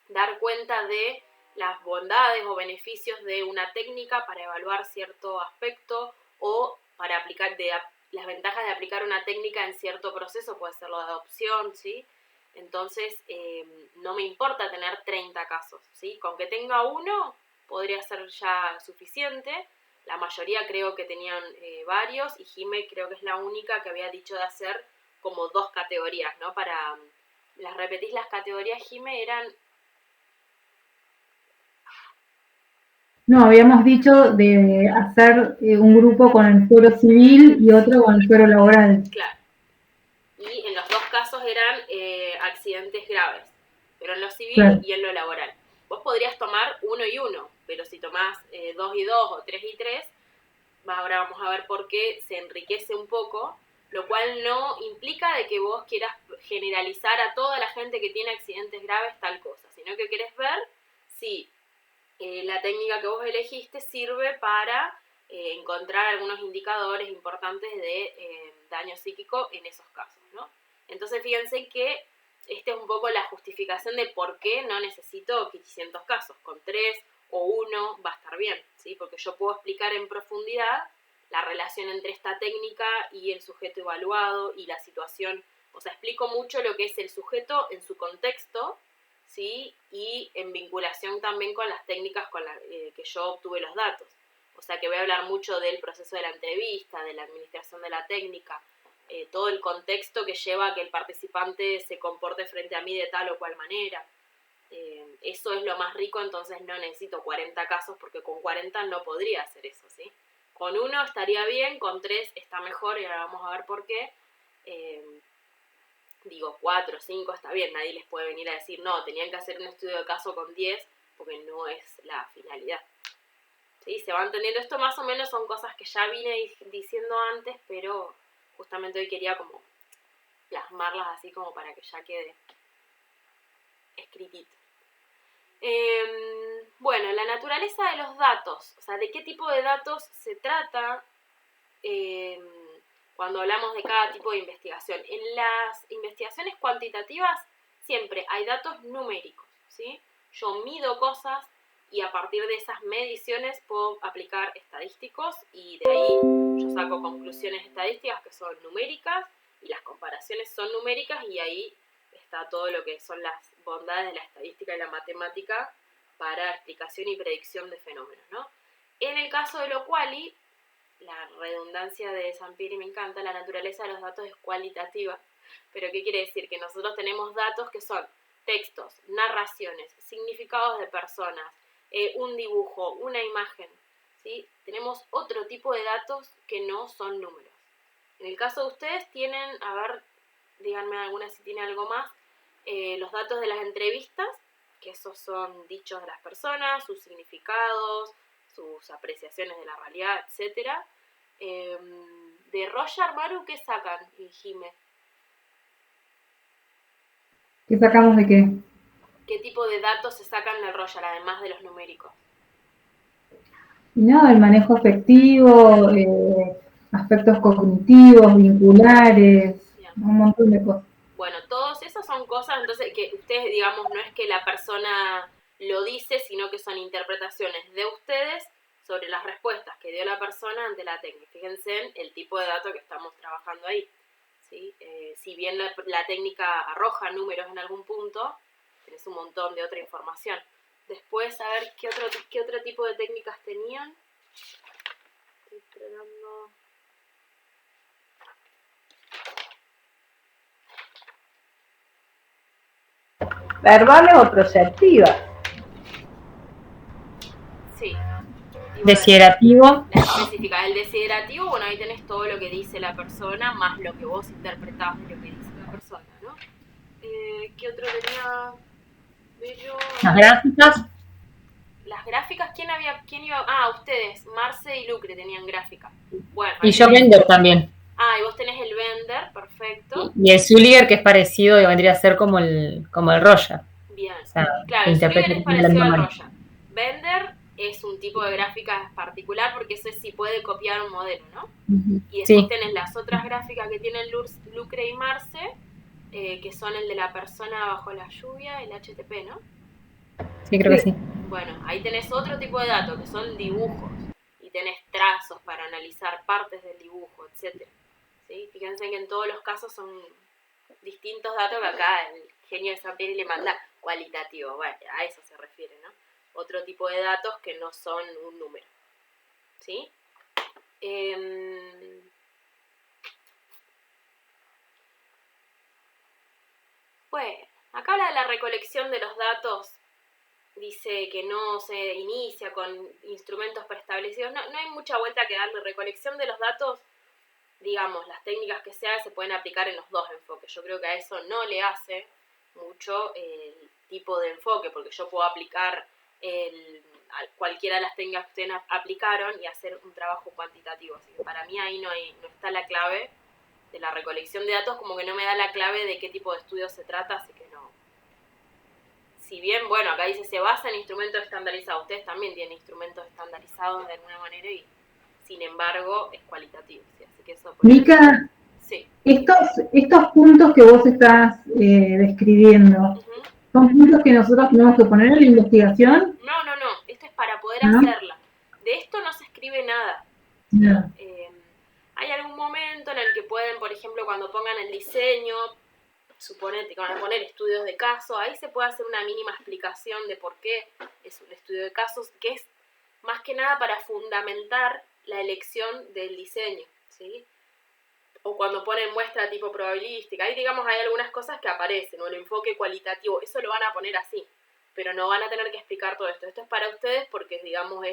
dar cuenta de las bondades o beneficios de una técnica para evaluar cierto aspecto o para aplicar las ventajas de aplicar una técnica en cierto proceso, puede ser lo de adopción, ¿sí? Entonces, no me importa tener 30 casos, ¿sí? Con que tenga uno podría ser ya suficiente. La mayoría creo que tenían varios y Jime creo que es la única que había dicho de hacer como 2 categorías, ¿no? ¿Las repetís las categorías, Jime? Eran... No, habíamos dicho de hacer un grupo con el fuero civil y otro con el fuero laboral. Claro. Y en los 2 casos eran accidentes graves, pero en lo civil claro. Y en lo laboral. Vos podrías tomar 1 y 1, pero si tomás 2 y 2 o 3 y 3, ahora vamos a ver por qué se enriquece un poco, lo cual no implica de que vos quieras generalizar a toda la gente que tiene accidentes graves tal cosa, sino que querés ver si la técnica que vos elegiste sirve para encontrar algunos indicadores importantes de daño psíquico en esos casos, ¿no? Entonces fíjense que esta es un poco la justificación de por qué no necesito 500 casos, con 3 o 1 va a estar bien, ¿sí? Porque yo puedo explicar en profundidad la relación entre esta técnica y el sujeto evaluado y la situación, o sea, explico mucho lo que es el sujeto en su contexto, ¿sí? Y en vinculación también con las técnicas con que yo obtuve los datos. O sea que voy a hablar mucho del proceso de la entrevista, de la administración de la técnica, todo el contexto que lleva a que el participante se comporte frente a mí de tal o cual manera. Eso es lo más rico, entonces no necesito 40 casos porque con 40 no podría hacer eso, ¿sí? Con 1 estaría bien, con 3 está mejor y ahora vamos a ver por qué. Digo, 4, 5 está bien, nadie les puede venir a decir, no, tenían que hacer un estudio de caso con 10, porque no es la finalidad. ¿Sí? ¿Se va entendiendo? Esto más o menos son cosas que ya vine diciendo antes, pero justamente hoy quería como plasmarlas así como para que ya quede escritito. Bueno, la naturaleza de los datos, o sea, ¿de qué tipo de datos se trata? Cuando hablamos de cada tipo de investigación. En las investigaciones cuantitativas siempre hay datos numéricos, ¿sí? Yo mido cosas y a partir de esas mediciones puedo aplicar estadísticos y de ahí yo saco conclusiones estadísticas que son numéricas y las comparaciones son numéricas y ahí está todo lo que son las bondades de la estadística y la matemática para explicación y predicción de fenómenos, ¿no? En el caso de lo quali, la redundancia de Sampieri me encanta, la naturaleza de los datos es cualitativa. ¿Pero qué quiere decir? Que nosotros tenemos datos que son textos, narraciones, significados de personas, un dibujo, una imagen, ¿sí? Tenemos otro tipo de datos que no son números. En el caso de ustedes tienen, a ver, díganme alguna si tiene algo más, los datos de las entrevistas, que esos son dichos de las personas, sus significados, sus apreciaciones de la realidad, etc. De Roger, Maru, ¿qué sacan, Jime? ¿Qué sacamos de qué? ¿Qué tipo de datos se sacan del Roger, además de los numéricos? No, el manejo afectivo, aspectos cognitivos, vinculares, Bien. un montón de cosas. Bueno, todas esas son cosas, entonces, que ustedes, digamos, no es que la persona lo dice, sino que son interpretaciones de ustedes sobre las respuestas que dio la persona ante la técnica. Fíjense en el tipo de dato que estamos trabajando ahí, ¿sí? Si bien la técnica arroja números en algún punto, tenés un montón de otra información. Después, a ver, ¿qué otro tipo de técnicas tenían? Estoy tratando... ¿Verbales o proyectivas? Sí. Desiderativo. La específica, el desiderativo, bueno, ahí tenés todo lo que dice la persona, más lo que vos interpretás de lo que dice la persona, ¿no? ¿Qué otro tenía? Bello. Las gráficas. Las gráficas, ¿quién iba? Ah, ustedes, Marce y Lucre tenían gráfica. Bueno, Y yo Bender también. Ah, y vos tenés el Bender, perfecto. Y el Sulliger, que es parecido, y vendría a ser como el Roger. Bien, O sea, claro, se el interpreta Sulliger es de la parecido misma al manera. Roger. Bender es un tipo de gráfica particular porque ese sí puede copiar un modelo, ¿no? Y después Sí, tenés las otras gráficas que tienen Lucre y Marce, que son el de la persona bajo la lluvia, el HTP, ¿no? sí, creo que sí. Bueno, ahí tenés otro tipo de datos, que son dibujos, y tenés trazos para analizar partes del dibujo, etc. ¿Sí? Fíjense que en todos los casos son distintos datos que acá el genio de Sapir le manda cualitativo, bueno, a eso se refiere, ¿no? Otro tipo de datos que no son un número, ¿sí? Bueno, acá habla de la recolección de los datos, dice que no se inicia con instrumentos preestablecidos, no hay mucha vuelta que darle. Recolección de los datos, digamos, las técnicas que se pueden aplicar en los dos enfoques. Yo creo que a eso no le hace mucho el tipo de enfoque, porque yo puedo aplicar cualquiera de las técnicas que ustedes aplicaron y hacer un trabajo cuantitativo. Así que para mí ahí no está la clave de la recolección de datos, como que no me da la clave de qué tipo de estudio se trata, así que no. Si bien, bueno, acá dice se basa en instrumentos estandarizados, ustedes también tienen instrumentos estandarizados de alguna manera y sin embargo es cualitativo, ¿sí? Así que eso... Mica, sí. estos puntos que vos estás describiendo, ¿son puntos que nosotros tenemos que poner en la investigación? No, esto es para poder hacerla. De esto no se escribe nada. No. Hay algún momento en el que pueden, por ejemplo, cuando pongan el diseño, suponete que van a poner estudios de caso, ahí se puede hacer una mínima explicación de por qué es un estudio de casos, que es más que nada para fundamentar la elección del diseño, ¿sí? O cuando ponen muestra tipo probabilística, ahí digamos hay algunas cosas que aparecen, o el enfoque cualitativo, eso lo van a poner así, pero no van a tener que explicar todo esto. Esto es para ustedes porque, digamos,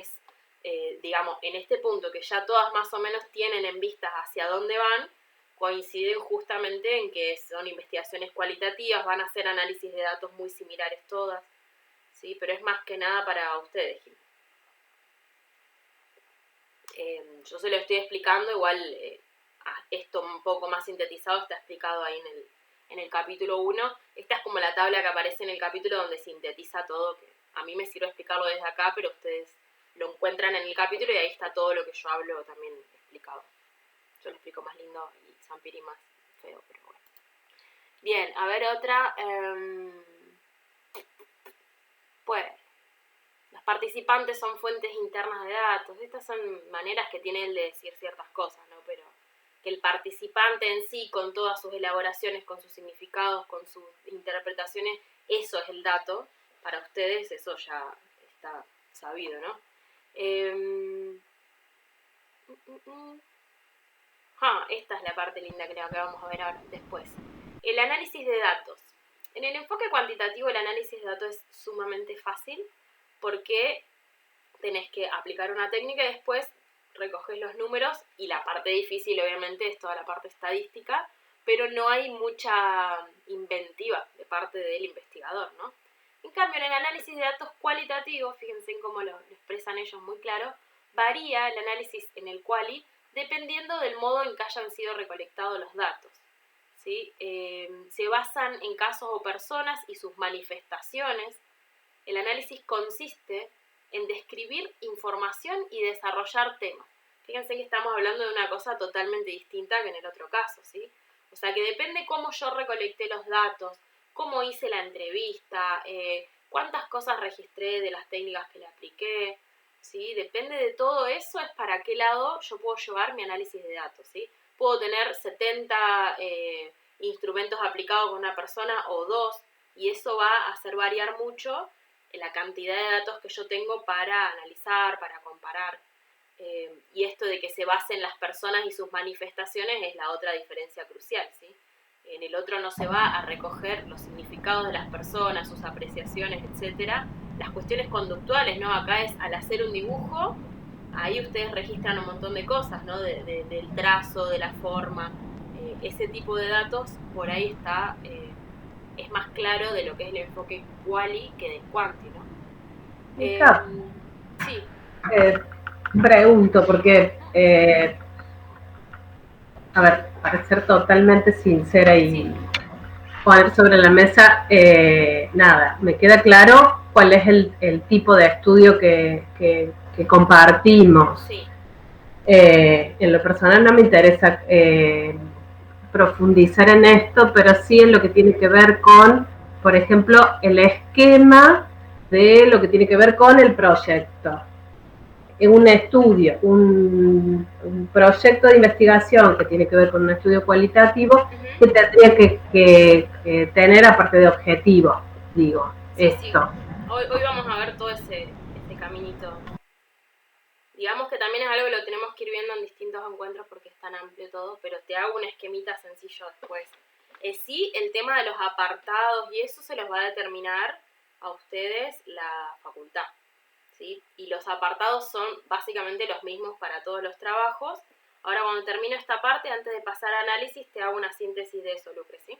en este punto que ya todas más o menos tienen en vista hacia dónde van, coinciden justamente en que son investigaciones cualitativas, van a hacer análisis de datos muy similares todas, ¿sí? Pero es más que nada para ustedes. Yo se lo estoy explicando, igual esto un poco más sintetizado está explicado ahí en el capítulo 1. Esta es como la tabla que aparece en el capítulo donde sintetiza todo, que a mí me sirve explicarlo desde acá, pero ustedes lo encuentran en el capítulo y ahí está todo lo que yo hablo también explicado. Yo lo explico más lindo y Sampiri más feo, pero bueno. Bien, a ver otra. Pues, los participantes son fuentes internas de datos. Estas son maneras que tiene él de decir ciertas cosas, ¿no? Pero que el participante en sí, con todas sus elaboraciones, con sus significados, con sus interpretaciones, eso es el dato. Para ustedes eso ya está sabido, ¿no? Esta es la parte linda que vamos a ver ahora después. El análisis de datos. En el enfoque cuantitativo el análisis de datos es sumamente fácil porque tenés que aplicar una técnica y después recoges los números y la parte difícil obviamente es toda la parte estadística, pero no hay mucha inventiva de parte del investigador, ¿no? En cambio, en el análisis de datos cualitativos, fíjense en cómo lo expresan ellos muy claro, varía el análisis en el quali dependiendo del modo en que hayan sido recolectados los datos. ¿Sí? Se basan en casos o personas y sus manifestaciones. El análisis consiste en describir información y desarrollar temas. Fíjense que estamos hablando de una cosa totalmente distinta que en el otro caso, ¿sí? O sea que depende cómo yo recolecté los datos, cómo hice la entrevista, cuántas cosas registré de las técnicas que le apliqué, ¿sí? Depende de todo eso, es para qué lado yo puedo llevar mi análisis de datos, ¿sí? Puedo tener 70 instrumentos aplicados con una persona o 2, y eso va a hacer variar mucho la cantidad de datos que yo tengo para analizar, para comparar. Y esto de que se basen las personas y sus manifestaciones es la otra diferencia crucial, ¿sí? En el otro no se va a recoger los significados de las personas, sus apreciaciones, etcétera, las cuestiones conductuales, ¿no? Acá es al hacer un dibujo, ahí ustedes registran un montón de cosas, ¿no? Del trazo, de la forma, ese tipo de datos, por ahí está, es más claro de lo que es el enfoque quali que del quanti, ¿no? Sí. Pregunto, porque, a ver, para ser totalmente sincera y poner sobre la mesa, nada, me queda claro cuál es el tipo de estudio que compartimos. Sí. En lo personal no me interesa profundizar en esto, pero sí en lo que tiene que ver con, por ejemplo, el esquema de lo que tiene que ver con el proyecto. Un estudio, un proyecto de investigación que tiene que ver con un estudio cualitativo, que tendría que tener aparte de objetivo, digo, sí, esto. Sí. Hoy vamos a ver todo ese caminito. Digamos que también es algo que lo tenemos que ir viendo en distintos encuentros porque es tan amplio todo, pero te hago un esquemita sencillo después. Sí, el tema de los apartados y eso se los va a determinar a ustedes la facultad, ¿sí? Y los apartados son básicamente los mismos para todos los trabajos. Ahora, cuando termino esta parte, antes de pasar a análisis, te hago una síntesis de eso, Lucre, ¿sí?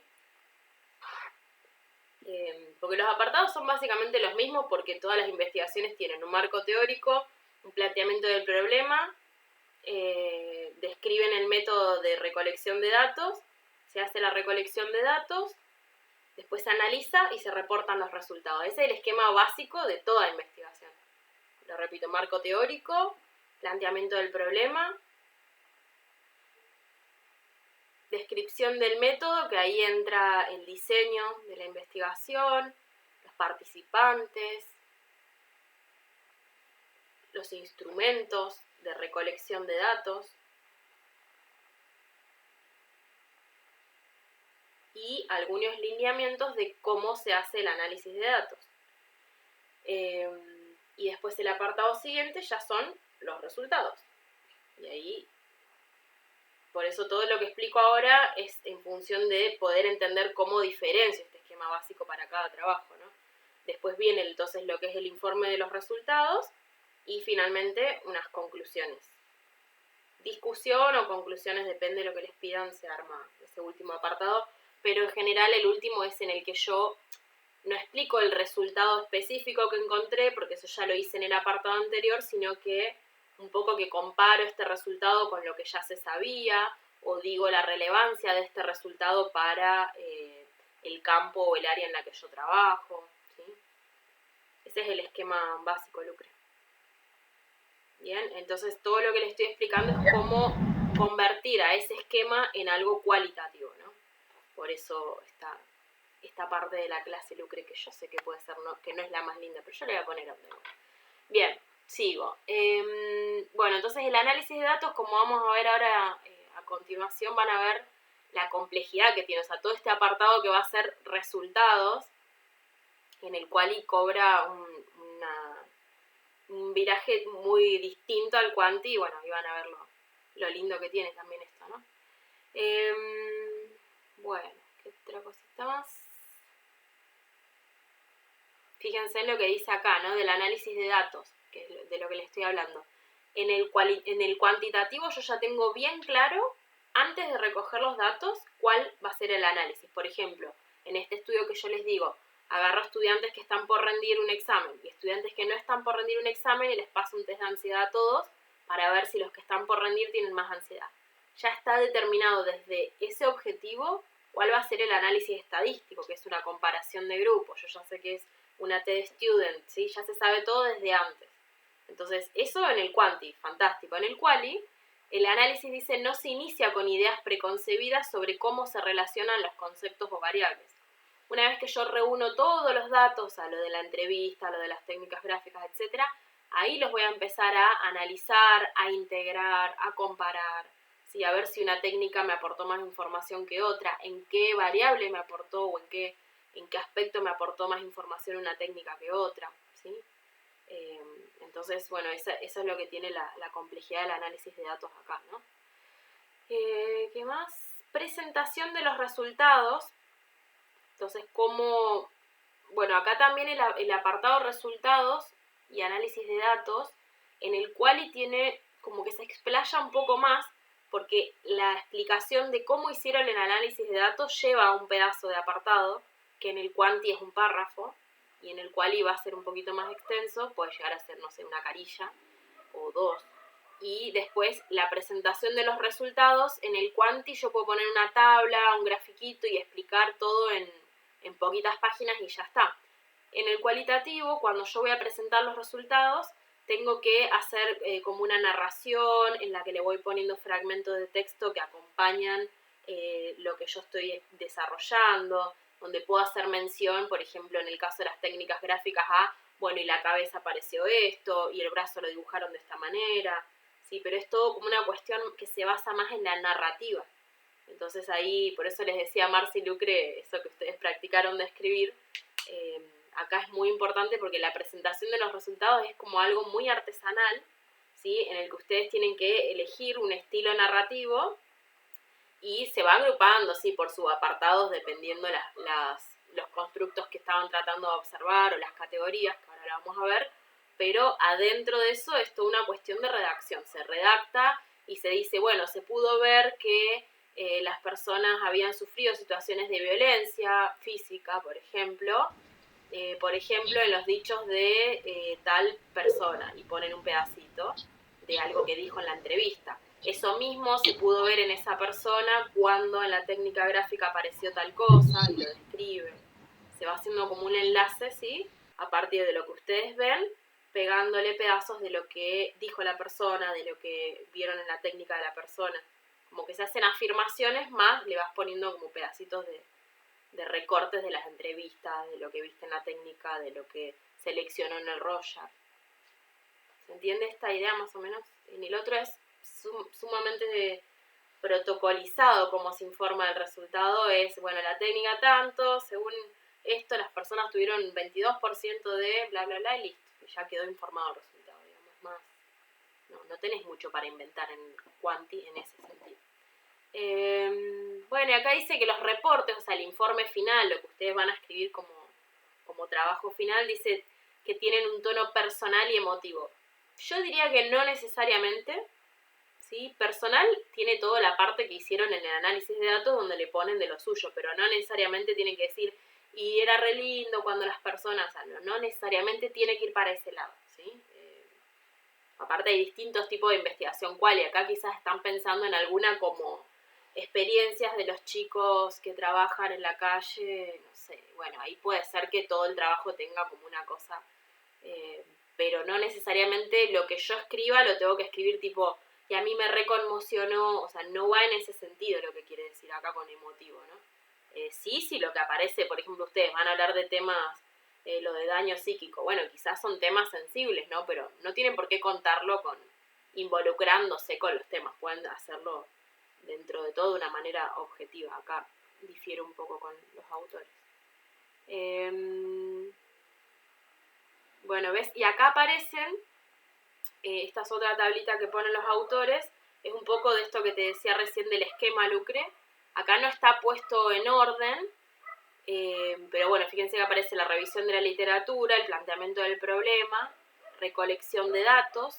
Porque los apartados son básicamente los mismos porque todas las investigaciones tienen un marco teórico, un planteamiento del problema, describen el método de recolección de datos, se hace la recolección de datos, después se analiza y se reportan los resultados. Ese es el esquema básico de toda investigación. Lo repito, marco teórico, planteamiento del problema, descripción del método, que ahí entra el diseño de la investigación, los participantes, los instrumentos de recolección de datos y algunos lineamientos de cómo se hace el análisis de datos. Y después el apartado siguiente ya son los resultados. Y ahí, por eso todo lo que explico ahora es en función de poder entender cómo diferencio este esquema básico para cada trabajo, ¿no? Después viene entonces lo que es el informe de los resultados y finalmente unas conclusiones. Discusión o conclusiones, depende de lo que les pidan, se arma ese último apartado, pero en general el último es en el que yo no explico el resultado específico que encontré, porque eso ya lo hice en el apartado anterior, sino que un poco que comparo este resultado con lo que ya se sabía, o digo la relevancia de este resultado para el campo o el área en la que yo trabajo, ¿sí? Ese es el esquema básico, Lucre. Bien, entonces todo lo que les estoy explicando es cómo convertir a ese esquema en algo cualitativo, ¿no? Por eso esta parte de la clase, Lucre, que yo sé que puede ser que no es la más linda, pero yo le voy a poner onda. Bien, sigo. Bueno, entonces el análisis de datos, como vamos a ver ahora a continuación, van a ver la complejidad que tiene. O sea, todo este apartado que va a ser resultados, en el cual cobra un viraje muy distinto al quanti, y bueno, ahí van a ver lo lindo que tiene también esto, ¿no? Bueno, ¿qué otra cosita más? Fíjense en lo que dice acá, ¿no? Del análisis de datos, que es de lo que les estoy hablando. En el cuantitativo yo ya tengo bien claro, antes de recoger los datos, cuál va a ser el análisis. Por ejemplo, en este estudio que yo les digo, agarro estudiantes que están por rendir un examen y estudiantes que no están por rendir un examen y les paso un test de ansiedad a todos para ver si los que están por rendir tienen más ansiedad. Ya está determinado desde ese objetivo cuál va a ser el análisis estadístico, que es una comparación de grupos. Yo ya sé que es una test student, ¿sí? Ya se sabe todo desde antes. Entonces, eso en el quanti, fantástico. En el quali, el análisis dice no se inicia con ideas preconcebidas sobre cómo se relacionan los conceptos o variables. Una vez que yo reúno todos los datos, a lo de la entrevista, a lo de las técnicas gráficas, etc., ahí los voy a empezar a analizar, a integrar, a comparar, ¿sí? A ver si una técnica me aportó más información que otra, en qué variable me aportó o en qué aspecto me aportó más información una técnica que otra, ¿sí? Entonces, bueno, eso es lo que tiene la complejidad del análisis de datos acá, ¿no? ¿Qué más? Presentación de los resultados. Entonces, bueno, acá también el apartado resultados y análisis de datos, en el quali tiene como que se explaya un poco más, porque la explicación de cómo hicieron el análisis de datos lleva un pedazo de apartado, que en el quanti es un párrafo, y en el quali va a ser un poquito más extenso, puede llegar a ser, no sé, una carilla o 2. Y después la presentación de los resultados, en el quanti yo puedo poner una tabla, un grafiquito y explicar todo en poquitas páginas y ya está. En el cualitativo, cuando yo voy a presentar los resultados, tengo que hacer como una narración en la que le voy poniendo fragmentos de texto que acompañan lo que yo estoy desarrollando, donde puedo hacer mención, por ejemplo, en el caso de las técnicas gráficas, bueno, y la cabeza apareció esto, y el brazo lo dibujaron de esta manera, ¿sí? Pero es todo como una cuestión que se basa más en la narrativa. Entonces ahí, por eso les decía a Marce y Lucre, eso que ustedes practicaron de escribir, acá es muy importante porque la presentación de los resultados es como algo muy artesanal, ¿sí? En el que ustedes tienen que elegir un estilo narrativo y se va agrupando, ¿sí? Por subapartados dependiendo los constructos que estaban tratando de observar o las categorías, que ahora la vamos a ver, pero adentro de eso es toda una cuestión de redacción. Se redacta y se dice, bueno, se pudo ver que las personas habían sufrido situaciones de violencia física, por ejemplo, en los dichos de tal persona, y ponen un pedacito de algo que dijo en la entrevista. Eso mismo se pudo ver en esa persona cuando en la técnica gráfica apareció tal cosa, y lo describe. Se va haciendo como un enlace, ¿sí? A partir de lo que ustedes ven, pegándole pedazos de lo que dijo la persona, de lo que vieron en la técnica de la persona. Como que se hacen afirmaciones más, le vas poniendo como pedacitos de recortes de las entrevistas, de lo que viste en la técnica, de lo que seleccionó en el Rorschach. ¿Se entiende esta idea más o menos? En el otro es sumamente protocolizado como se informa del resultado. Es, bueno, la técnica tanto, según esto las personas tuvieron 22% de bla, bla, bla, y listo. Y ya quedó informado el resultado, digamos, más. No tenés mucho para inventar en quanti en ese sentido. Bueno, y acá dice que los reportes, o sea, el informe final, lo que ustedes van a escribir como trabajo final, dice que tienen un tono personal y emotivo. Yo diría que no necesariamente, ¿sí? Personal tiene toda la parte que hicieron en el análisis de datos donde le ponen de lo suyo, pero no necesariamente tienen que decir, y era re lindo cuando las personas, o sea, no necesariamente tiene que ir para ese lado, ¿sí? Aparte hay distintos tipos de investigación cual, y acá quizás están pensando en alguna como experiencias de los chicos que trabajan en la calle, no sé, bueno, ahí puede ser que todo el trabajo tenga como una cosa, pero no necesariamente lo que yo escriba lo tengo que escribir tipo, y a mí me reconmocionó, o sea, no va en ese sentido lo que quiere decir acá con emotivo, ¿no? Sí, lo que aparece, por ejemplo, ustedes van a hablar de temas, lo de daño psíquico, bueno, quizás son temas sensibles, ¿no? Pero no tienen por qué contarlo involucrándose con los temas, pueden hacerlo dentro de todo de una manera objetiva. Acá difiere un poco con los autores. Bueno, ¿ves? Y acá aparecen, esta es otra tablita que ponen los autores, es un poco de esto que te decía recién del esquema Lucre. Acá no está puesto en orden, pero bueno, fíjense que aparece la revisión de la literatura, el planteamiento del problema, recolección de datos,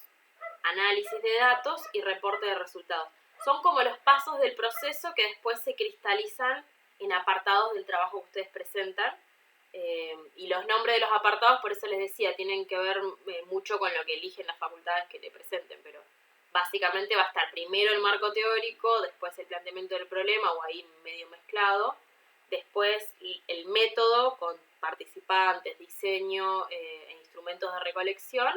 análisis de datos y reporte de resultados. Son como los pasos del proceso que después se cristalizan en apartados del trabajo que ustedes presentan. Y los nombres de los apartados, por eso les decía, tienen que ver mucho con lo que eligen las facultades que te presenten, pero básicamente va a estar primero el marco teórico, después el planteamiento del problema, o ahí medio mezclado, después el método con participantes, diseño e instrumentos de recolección,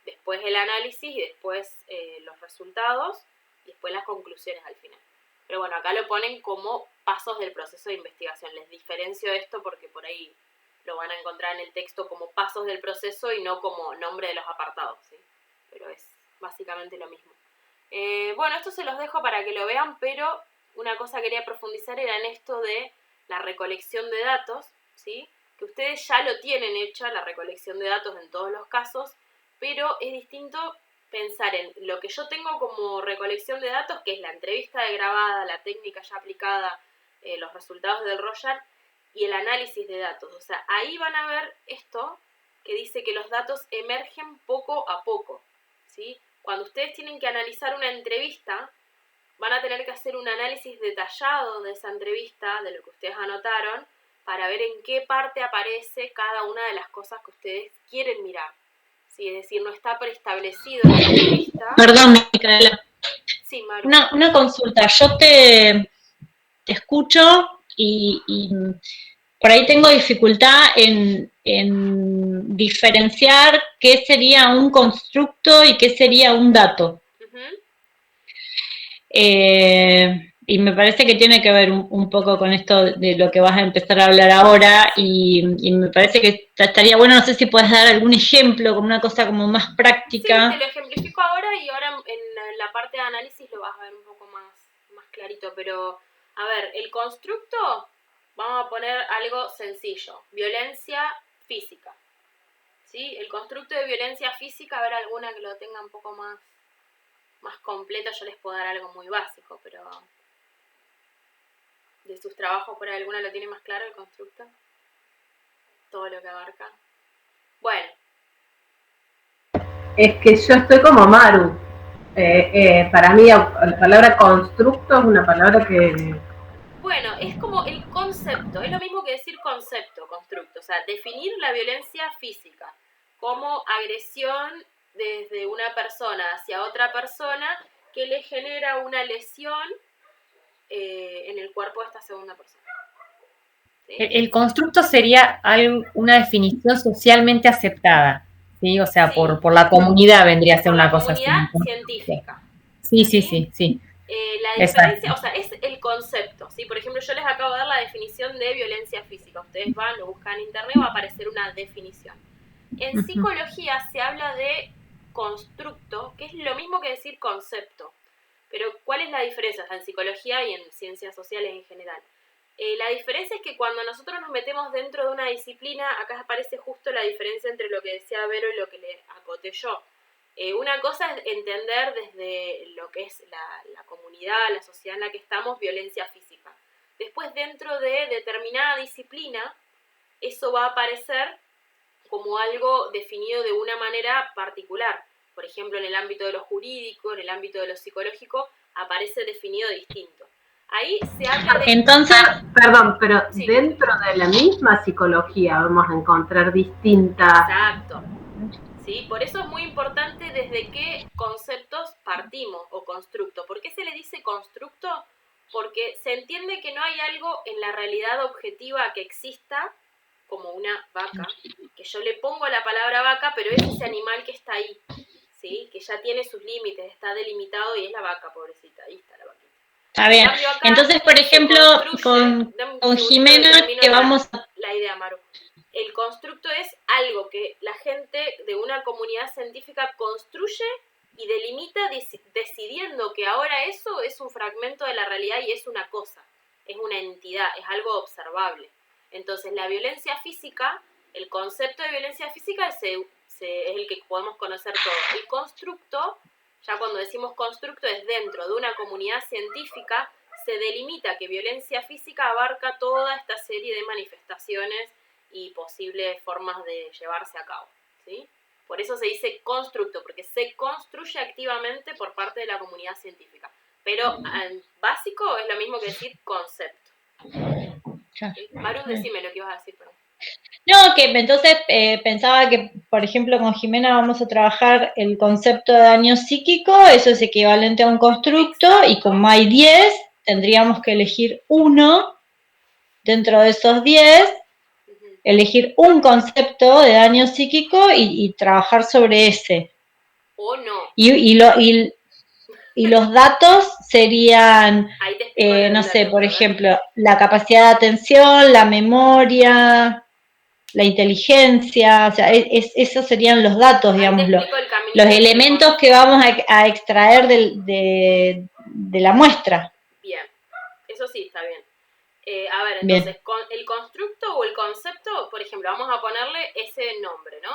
después el análisis y después los resultados y después las conclusiones al final. Pero bueno, acá lo ponen como pasos del proceso de investigación. Les diferencio esto porque por ahí lo van a encontrar en el texto como pasos del proceso y no como nombre de los apartados, ¿sí? Pero es básicamente lo mismo. Bueno, esto se los dejo para que lo vean, pero una cosa que quería profundizar era en esto de la recolección de datos, ¿sí? Que ustedes ya lo tienen hecha, la recolección de datos en todos los casos, pero es distinto pensar en lo que yo tengo como recolección de datos, que es la entrevista de grabada, la técnica ya aplicada, los resultados del Rorschach y el análisis de datos. O sea, ahí van a ver esto que dice que los datos emergen poco a poco, ¿sí? Cuando ustedes tienen que analizar una entrevista, van a tener que hacer un análisis detallado de esa entrevista, de lo que ustedes anotaron, para ver en qué parte aparece cada una de las cosas que ustedes quieren mirar. ¿Sí? Es decir, no está preestablecido en la entrevista. Perdón, Micaela. Sí, Maru. Una consulta. Yo te escucho y por ahí tengo dificultad en diferenciar qué sería un constructo y qué sería un dato. Uh-huh. Y me parece que tiene que ver un poco con esto de lo que vas a empezar a hablar ahora y me parece que estaría bueno, no sé si puedes dar algún ejemplo con una cosa como más práctica. Sí, te lo ejemplifico ahora y ahora en la parte de análisis lo vas a ver un poco más clarito, pero a ver, el constructo, vamos a poner algo sencillo, violencia física, ¿sí? El constructo de violencia física, a ver alguna que lo tenga un poco más completo, yo les puedo dar algo muy básico, pero de sus trabajos por ahí alguna lo tiene más claro el constructo, todo lo que abarca. Bueno. Es que yo estoy como Maru. Para mí la palabra constructo es una palabra que... Bueno, es como el concepto, es lo mismo que decir concepto, constructo, o sea, definir la violencia física como agresión desde una persona hacia otra persona que le genera una lesión en el cuerpo de esta segunda persona. ¿Sí? El constructo sería una definición socialmente aceptada, ¿sí? O sea, sí. Por la comunidad vendría a ser una cosa así. Por la comunidad científica. Sí. La diferencia, o sea, es el concepto, ¿sí? Por ejemplo, yo les acabo de dar la definición de violencia física. Ustedes van, lo buscan en internet, va a aparecer una definición. En psicología se habla de constructo, que es lo mismo que decir concepto. Pero, ¿cuál es la diferencia? O sea, en psicología y en ciencias sociales en general. La diferencia es que cuando nosotros nos metemos dentro de una disciplina, acá aparece justo la diferencia entre lo que decía Vero y lo que le acoté yo. Una cosa es entender desde lo que es la comunidad, la sociedad en la que estamos, violencia física. Después, dentro de determinada disciplina, eso va a aparecer como algo definido de una manera particular. Por ejemplo, en el ámbito de lo jurídico, en el ámbito de lo psicológico, aparece definido distinto. Ahí se habla de... Entonces, perdón, pero sí, dentro de la misma psicología vamos a encontrar distintas... Exacto. ¿Sí? Por eso es muy importante desde qué conceptos partimos o constructo. ¿Por qué se le dice constructo? Porque se entiende que no hay algo en la realidad objetiva que exista como una vaca, que yo le pongo la palabra vaca, pero es ese animal que está ahí, ¿sí? Que ya tiene sus límites, está delimitado y es la vaca, pobrecita, ahí está la vaquita. Está bien. Entonces, por ejemplo, con Jimena, que vamos a... La idea, Maru. El constructo es algo que la gente de una comunidad científica construye y delimita decidiendo que ahora eso es un fragmento de la realidad y es una cosa, es una entidad, es algo observable. Entonces, la violencia física, el concepto de violencia física es el que podemos conocer todos. El constructo, ya cuando decimos constructo, es dentro de una comunidad científica, se delimita que violencia física abarca toda esta serie de manifestaciones y posibles formas de llevarse a cabo, ¿sí? Por eso se dice constructo, porque se construye activamente por parte de la comunidad científica. Pero en básico es lo mismo que decir concepto. ¿Sí? Maru, decime lo que ibas a decir, perdón. No, que entonces pensaba que, por ejemplo, con Jimena vamos a trabajar el concepto de daño psíquico, eso es equivalente a un constructo, y como hay 10, tendríamos que elegir uno dentro de esos 10, elegir un concepto de daño psíquico y trabajar sobre ese. O no. Y los datos serían, Ahí te explico no la sé, por ruta, ejemplo, la capacidad de atención, la memoria, la inteligencia, o sea, esos serían los datos, Ahí te digamos, explico el caminito los del elementos que vamos a extraer de la muestra. Bien, eso sí está bien. A ver, Bien. entonces, con el constructo o el concepto, por ejemplo, vamos a ponerle ese nombre, ¿no?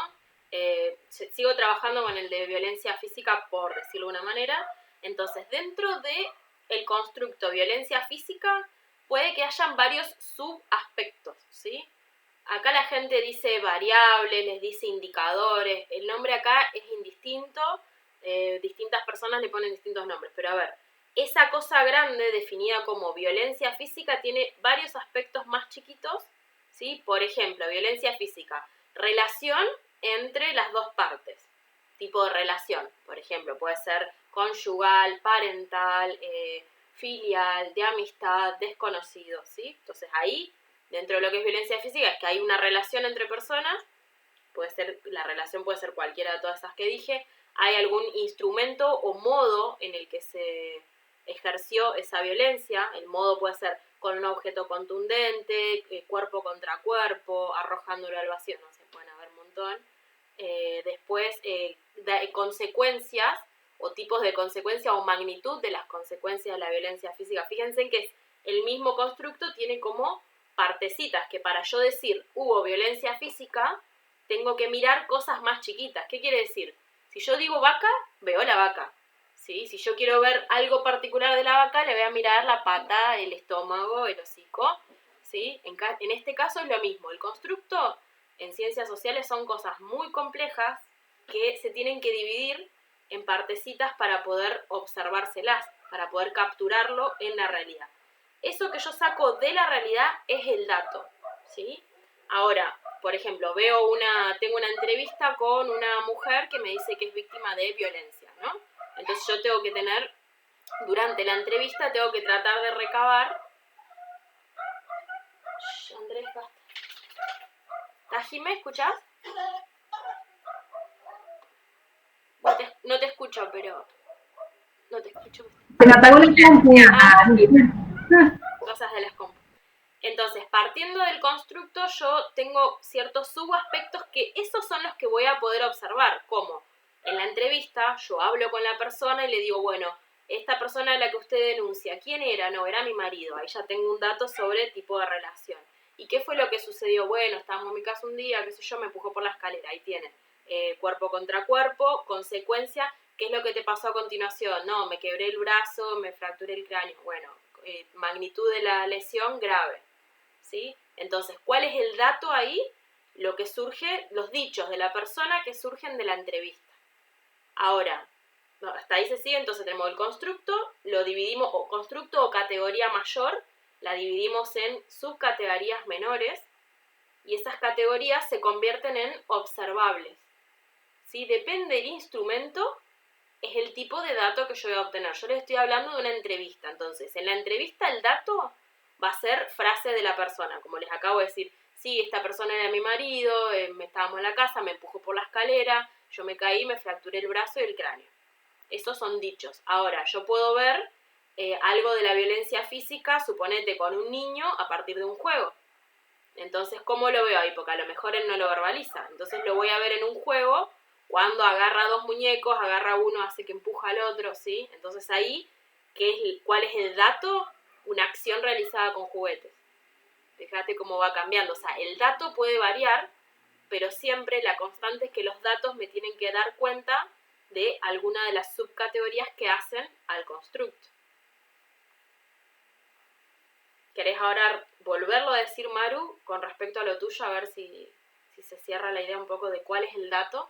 Sigo trabajando con el de violencia física, por decirlo de una manera. Entonces, dentro de el constructo violencia física, puede que hayan varios subaspectos, ¿sí? Acá la gente dice variables, les dice indicadores. El nombre acá es indistinto. Distintas personas le ponen distintos nombres. Pero a ver, esa cosa grande definida como violencia física tiene varios aspectos más chiquitos, ¿sí? Por ejemplo, violencia física, relación entre las dos partes. Tipo de relación, por ejemplo, puede ser conyugal, parental, filial, de amistad, desconocido, ¿sí? Entonces ahí, dentro de lo que es violencia física, es que hay una relación entre personas, puede ser, la relación puede ser cualquiera de todas esas que dije, hay algún instrumento o modo en el que se ejerció esa violencia, el modo puede ser con un objeto contundente, cuerpo contra cuerpo, arrojándolo al vacío, no sé, pueden haber un montón. Después, consecuencias o tipos de consecuencias o magnitud de las consecuencias de la violencia física. Fíjense que es el mismo constructo, tiene como partecitas, que para yo decir hubo violencia física, tengo que mirar cosas más chiquitas. ¿Qué quiere decir? Si yo digo vaca, veo la vaca. ¿Sí? Si yo quiero ver algo particular de la vaca, le voy a mirar la pata, el estómago, el hocico. ¿Sí? En este caso es lo mismo. El constructo en ciencias sociales son cosas muy complejas que se tienen que dividir en partecitas para poder observárselas, para poder capturarlo en la realidad. Eso que yo saco de la realidad es el dato, ¿sí? Ahora, por ejemplo, tengo una entrevista con una mujer que me dice que es víctima de violencia, ¿no? Entonces yo tengo que tener, durante la entrevista, tengo que tratar de recabar. Andrés, basta. ¿Jimé, escuchás? No te escucho, pero... No te escucho. Se me apagó la compu. Cosas de las compu. Entonces, partiendo del constructo, yo tengo ciertos subaspectos que esos son los que voy a poder observar, como en la entrevista yo hablo con la persona y le digo, bueno, esta persona a la que usted denuncia, ¿quién era? No, era mi marido. Ahí ya tengo un dato sobre el tipo de relación. ¿Y qué fue lo que sucedió? Bueno, estábamos en mi casa un día, qué sé yo, me empujó por la escalera. Ahí tienen. Cuerpo contra cuerpo, consecuencia. ¿Qué es lo que te pasó a continuación? No, me quebré el brazo, me fracturé el cráneo. Bueno, magnitud de la lesión grave. ¿Sí? Entonces, ¿cuál es el dato ahí? Lo que surge, los dichos de la persona que surgen de la entrevista. Ahora, hasta ahí se sigue, entonces tenemos el constructo, lo dividimos, o constructo o categoría mayor, la dividimos en subcategorías menores, y esas categorías se convierten en observables. ¿Sí? Depende del instrumento, es el tipo de dato que yo voy a obtener. Yo les estoy hablando de una entrevista, entonces, en la entrevista el dato va a ser frase de la persona, como les acabo de decir, sí, esta persona era mi marido, estábamos en la casa, me empujó por la escalera, yo me caí, me fracturé el brazo y el cráneo. Esos son dichos. Ahora, yo puedo ver algo de la violencia física, suponete, con un niño a partir de un juego. Entonces, ¿cómo lo veo ahí? Porque a lo mejor él no lo verbaliza. Entonces lo voy a ver en un juego, cuando agarra dos muñecos, agarra uno, hace que empuja al otro, ¿sí? Entonces ahí, ¿cuál es el dato? Una acción realizada con juguetes. Fíjate cómo va cambiando. O sea, el dato puede variar, pero siempre la constante es que los datos me tienen que dar cuenta de alguna de las subcategorías que hacen al constructo. ¿Querés ahora volverlo a decir, Maru, con respecto a lo tuyo, a ver si se cierra la idea un poco de cuál es el dato?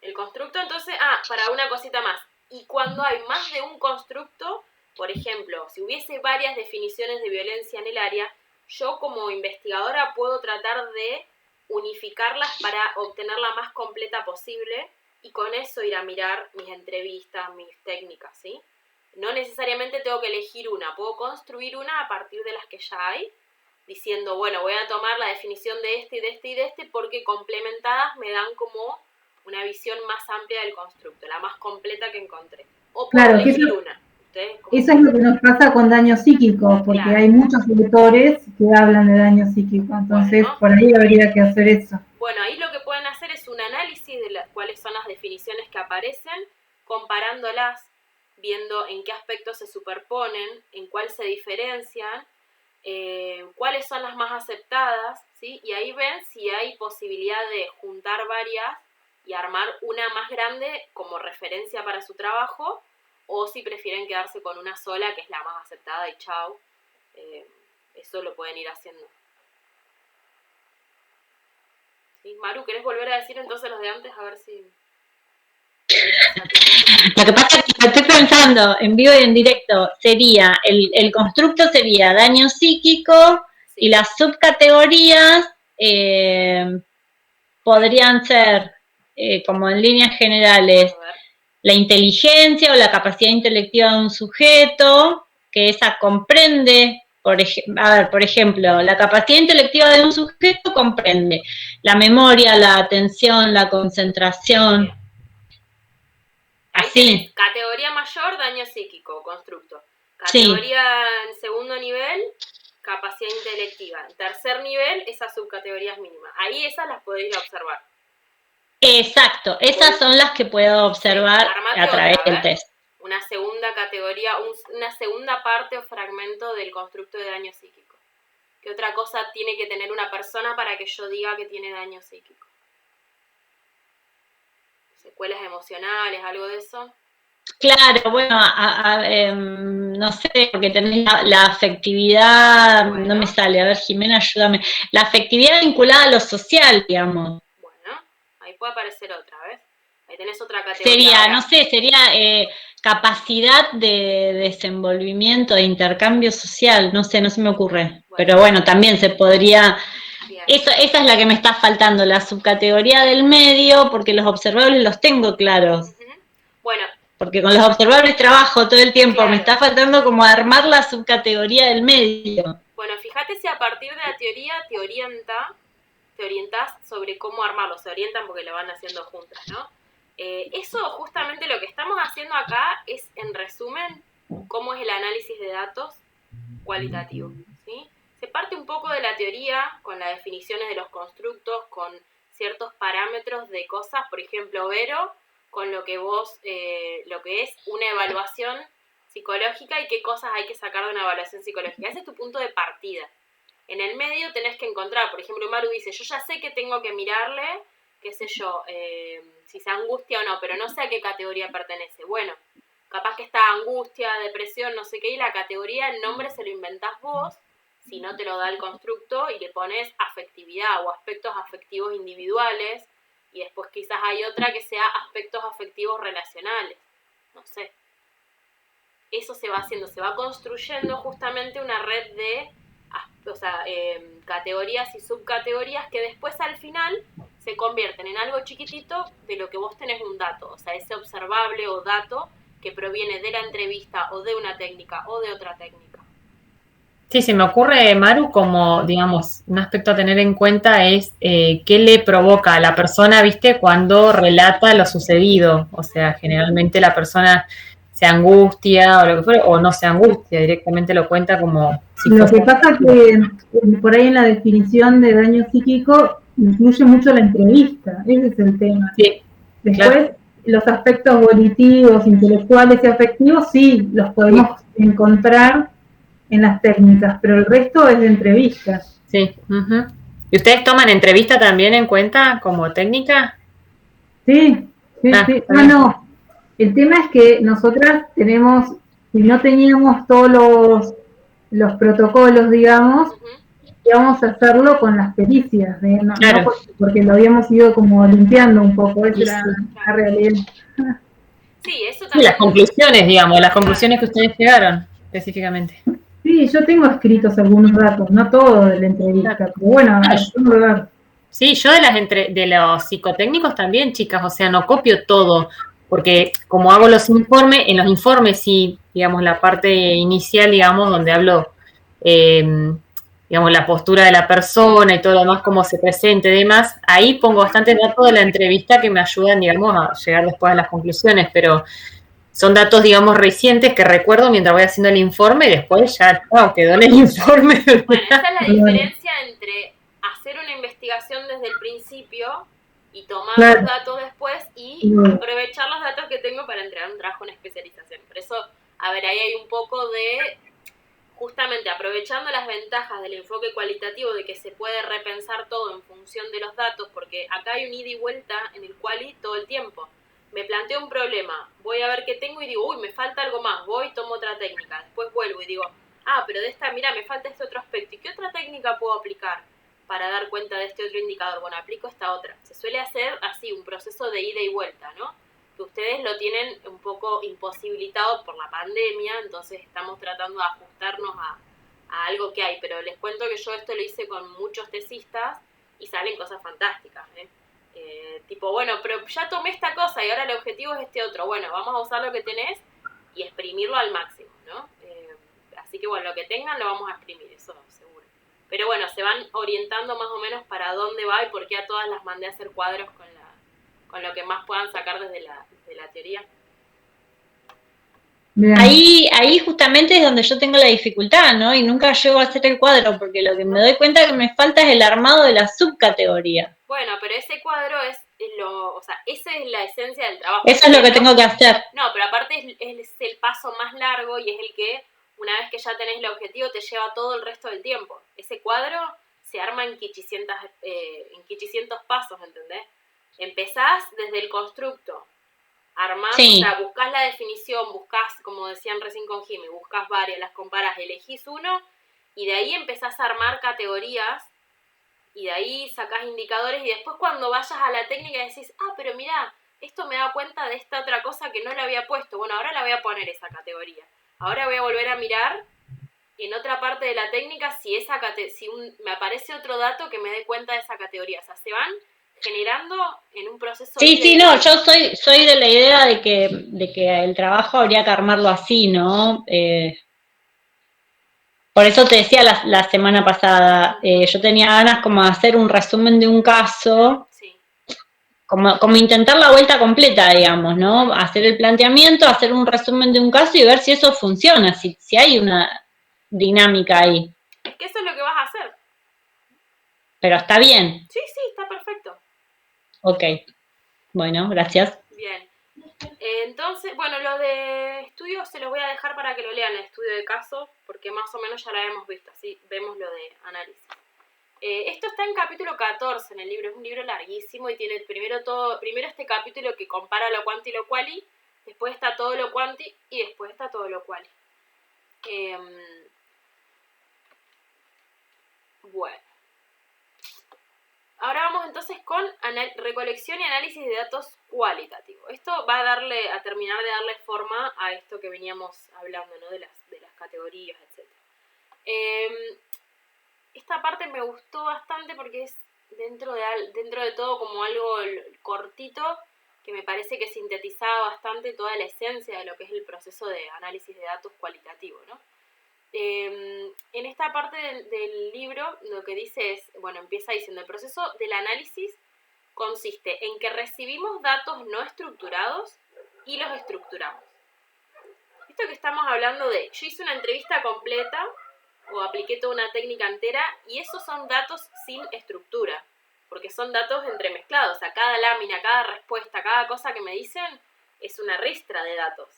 El constructo, entonces, para una cosita más. Y cuando hay más de un constructo, por ejemplo, si hubiese varias definiciones de violencia en el área, yo como investigadora puedo tratar de unificarlas para obtener la más completa posible y con eso ir a mirar mis entrevistas, mis técnicas, ¿sí? No necesariamente tengo que elegir una, puedo construir una a partir de las que ya hay, diciendo, bueno, voy a tomar la definición de este y de este y de este porque complementadas me dan como una visión más amplia del constructo, la más completa que encontré. O puedo Claro, elegir una. Eso es lo que nos pasa con daño psíquico, porque Claro. hay muchos autores que hablan de daño psíquico, entonces Bueno. por ahí habría que hacer eso. Bueno, ahí lo que pueden hacer es un análisis de cuáles son las definiciones que aparecen, comparándolas, viendo en qué aspectos se superponen, en cuál se diferencian, cuáles son las más aceptadas, ¿sí? Y ahí ven si hay posibilidad de juntar varias y armar una más grande como referencia para su trabajo, o si prefieren quedarse con una sola, que es la más aceptada y chao. Eso lo pueden ir haciendo. ¿Sí? Maru, ¿querés volver a decir entonces los de antes? A ver si... Lo que pasa es que estoy pensando en vivo y en directo, sería, el constructo sería daño psíquico, Sí. y las subcategorías podrían ser, como en líneas generales, A ver. la inteligencia o la capacidad intelectiva de un sujeto, que esa comprende, por ejemplo, la capacidad intelectiva de un sujeto comprende la memoria, la atención, la concentración. Bien. Ahí Así. tenés categoría mayor, daño psíquico, constructo. Categoría en segundo nivel, capacidad intelectiva. En tercer nivel, esas subcategorías mínimas. Ahí esas las podés ir a observar. Exacto, esas son las que puedo observar Armate a través otra, del test. Una segunda categoría, una segunda parte o fragmento del constructo de daño psíquico. ¿Qué otra cosa tiene que tener una persona para que yo diga que tiene daño psíquico? ¿Secuelas emocionales, algo de eso? Claro, bueno, no sé, porque tenés la afectividad, Bueno. no me sale, a ver, Jimena, ayúdame. La afectividad vinculada a lo social, digamos. Bueno, ahí puede aparecer otra, ¿ves? Ahí tenés otra categoría. Sería, ahora. no sé, sería capacidad de desenvolvimiento, de intercambio social, no sé, no se me ocurre. Bueno. Pero bueno, también se podría... Bien. Esa es la que me está faltando, la subcategoría del medio, porque los observables los tengo claros. Uh-huh. Bueno. Porque con los observables trabajo todo el tiempo, Claro. me está faltando como armar la subcategoría del medio. Bueno, fíjate si a partir de la teoría te orientás sobre cómo armarlo, se orientan porque lo van haciendo juntas, ¿no? Eso justamente lo que estamos haciendo acá es, en resumen, cómo es el análisis de datos cualitativo, ¿sí? Se parte un poco de la teoría con las definiciones de los constructos, con ciertos parámetros de cosas, por ejemplo, Vero, con lo que lo que es una evaluación psicológica y qué cosas hay que sacar de una evaluación psicológica. Ese es tu punto de partida. En el medio tenés que encontrar, por ejemplo, Maru dice, yo ya sé que tengo que mirarle, qué sé yo, si se angustia o no, pero no sé a qué categoría pertenece. Bueno, capaz que está angustia, depresión, no sé qué, y la categoría, el nombre se lo inventás vos, si no te lo da el constructo, y le pones afectividad o aspectos afectivos individuales, y después quizás hay otra que sea aspectos afectivos relacionales, no sé. Eso se va haciendo, se va construyendo justamente una red de categorías y subcategorías que después al final se convierten en algo chiquitito de lo que vos tenés un dato, o sea, ese observable o dato que proviene de la entrevista o de una técnica o de otra técnica. Sí, se me ocurre, Maru, como, digamos, un aspecto a tener en cuenta es qué le provoca a la persona, ¿viste?, cuando relata lo sucedido. O sea, generalmente la persona se angustia o lo que fuera, o no se angustia, directamente lo cuenta como si Lo fuese... que pasa que por ahí en la definición de daño psíquico incluye mucho la entrevista, ese es el tema. Sí, Después, claro, los aspectos volitivos, intelectuales y afectivos, sí, los podemos encontrar en las técnicas, pero el resto es de entrevistas. Sí. Uh-huh. ¿Y ustedes toman entrevista también en cuenta como técnica? Sí. Sí. No. El tema es que nosotras tenemos, si no teníamos todos los protocolos, digamos, íbamos a hacerlo con las pericias, no Claro. porque lo habíamos ido como limpiando un poco, esa era la realidad. Sí, eso Sí, también. las conclusiones, digamos, las conclusiones que ustedes llegaron específicamente. Sí, yo tengo escritos algunos datos, no todo de la entrevista, pero bueno, tengo que ver. Sí, yo de los psicotécnicos también, chicas, o sea, no copio todo, porque como hago los informes, en los informes sí, digamos, la parte inicial, digamos, donde hablo, digamos, la postura de la persona y todo lo demás, cómo se presenta y demás, ahí pongo bastantes datos de la entrevista que me ayudan, digamos, a llegar después a las conclusiones, pero son datos, digamos, recientes que recuerdo mientras voy haciendo el informe y después ya, quedó en el informe. Bueno, esa es la diferencia entre hacer una investigación desde el principio y tomar los datos después y aprovechar los datos que tengo para entregar un trabajo en especialización. Por eso, a ver, ahí hay un poco de, justamente aprovechando las ventajas del enfoque cualitativo, de que se puede repensar todo en función de los datos, porque acá hay un ida y vuelta en el quali todo el tiempo. Me planteo un problema, voy a ver qué tengo y digo, uy, me falta algo más, voy, tomo otra técnica, después vuelvo y digo, pero de esta, mira, me falta este otro aspecto, ¿y qué otra técnica puedo aplicar para dar cuenta de este otro indicador? Bueno, aplico esta otra. Se suele hacer así, un proceso de ida y vuelta, ¿no? Que ustedes lo tienen un poco imposibilitado por la pandemia, entonces estamos tratando de ajustarnos a algo que hay, pero les cuento que yo esto lo hice con muchos tesistas y salen cosas fantásticas, tipo, bueno, pero ya tomé esta cosa y ahora el objetivo es este otro. Bueno, vamos a usar lo que tenés y exprimirlo al máximo, ¿no? Así que bueno, lo que tengan lo vamos a exprimir, eso seguro. Pero bueno, se van orientando más o menos para dónde va y por qué a todas las mandé a hacer cuadros con lo que más puedan sacar desde la teoría. Ahí justamente es donde yo tengo la dificultad, ¿no? Y nunca llego a hacer el cuadro, porque lo que me doy cuenta que me falta es el armado de la subcategoría. Bueno, pero ese cuadro es o sea, esa es la esencia del trabajo. Eso es lo que tengo que hacer. No, pero aparte es el paso más largo y es el que, una vez que ya tenés el objetivo, te lleva todo el resto del tiempo. Ese cuadro se arma en quichicientos pasos, ¿entendés? Empezás desde el constructo, armás, sí. O sea, buscás la definición, buscás, como decían recién con Jimmy, buscás varias, las comparás, elegís uno y de ahí empezás a armar categorías y de ahí sacás indicadores y después cuando vayas a la técnica decís, pero mirá, esto me da cuenta de esta otra cosa que no la había puesto. Bueno, ahora la voy a poner esa categoría. Ahora voy a volver a mirar en otra parte de la técnica si me aparece otro dato que me dé cuenta de esa categoría. O sea, se van generando en un proceso... Sí, no, yo soy de la idea de que el trabajo habría que armarlo así, ¿no? Por eso te decía la semana pasada, yo tenía ganas como de hacer un resumen de un caso, sí. como intentar la vuelta completa, digamos, ¿no? Hacer el planteamiento, hacer un resumen de un caso y ver si eso funciona, si hay una dinámica ahí. Es que eso es lo que vas a hacer. Pero está bien. Sí, está perfecto. Ok, bueno, gracias. Bien. Entonces, bueno, lo de estudio se los voy a dejar para que lo lean, el estudio de caso, porque más o menos ya la hemos visto, así vemos lo de análisis. Esto está en capítulo 14 en el libro, es un libro larguísimo y tiene primero este capítulo que compara lo quanti y lo quali, después está todo lo quanti y después está todo lo quali. Bueno. Ahora vamos entonces con recolección y análisis de datos cualitativos. Esto va a terminar de darle forma a esto que veníamos hablando, ¿no? de las categorías, etc. Esta parte me gustó bastante porque es dentro de todo como algo cortito que me parece que sintetizaba bastante toda la esencia de lo que es el proceso de análisis de datos cualitativo, ¿no? En esta parte del libro lo que dice es, empieza diciendo, el proceso del análisis consiste en que recibimos datos no estructurados y los estructuramos. Esto que estamos hablando yo hice una entrevista completa o apliqué toda una técnica entera y esos son datos sin estructura, porque son datos entremezclados, o sea, cada lámina, cada respuesta, cada cosa que me dicen es una ristra de datos.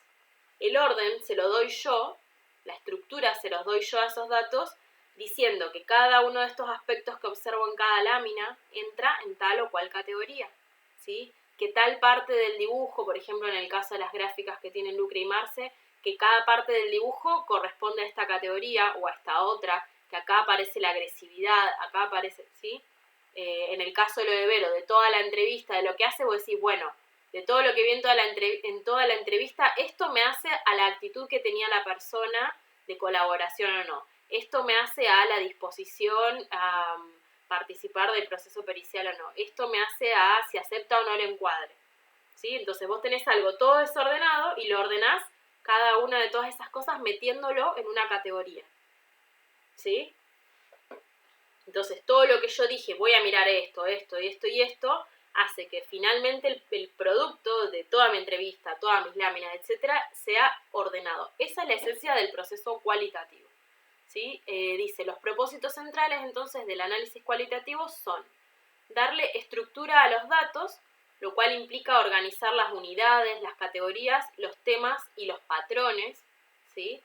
El orden se lo doy yo, la estructura se los doy yo a esos datos, diciendo que cada uno de estos aspectos que observo en cada lámina entra en tal o cual categoría, ¿sí? Que tal parte del dibujo, por ejemplo en el caso de las gráficas que tienen Lucre y Marce, que cada parte del dibujo corresponde a esta categoría o a esta otra, que acá aparece la agresividad, acá aparece, ¿sí? En el caso de lo de Vero, de toda la entrevista, de lo que hace, vos decís, bueno, de todo lo que vi en toda la entrevista, esto me hace a la actitud que tenía la persona de colaboración o no. Esto me hace a la disposición a participar del proceso pericial o no. Esto me hace a si acepta o no el encuadre. ¿Sí? Entonces vos tenés algo todo desordenado y lo ordenás cada una de todas esas cosas metiéndolo en una categoría. ¿Sí? Entonces todo lo que yo dije, voy a mirar esto, esto y esto y esto, hace que finalmente el producto de toda mi entrevista, todas mis láminas, etcétera, sea ordenado. Esa es la esencia del proceso cualitativo. ¿Sí? Dice, los propósitos centrales entonces del análisis cualitativo son darle estructura a los datos, lo cual implica organizar las unidades, las categorías, los temas y los patrones. ¿Sí?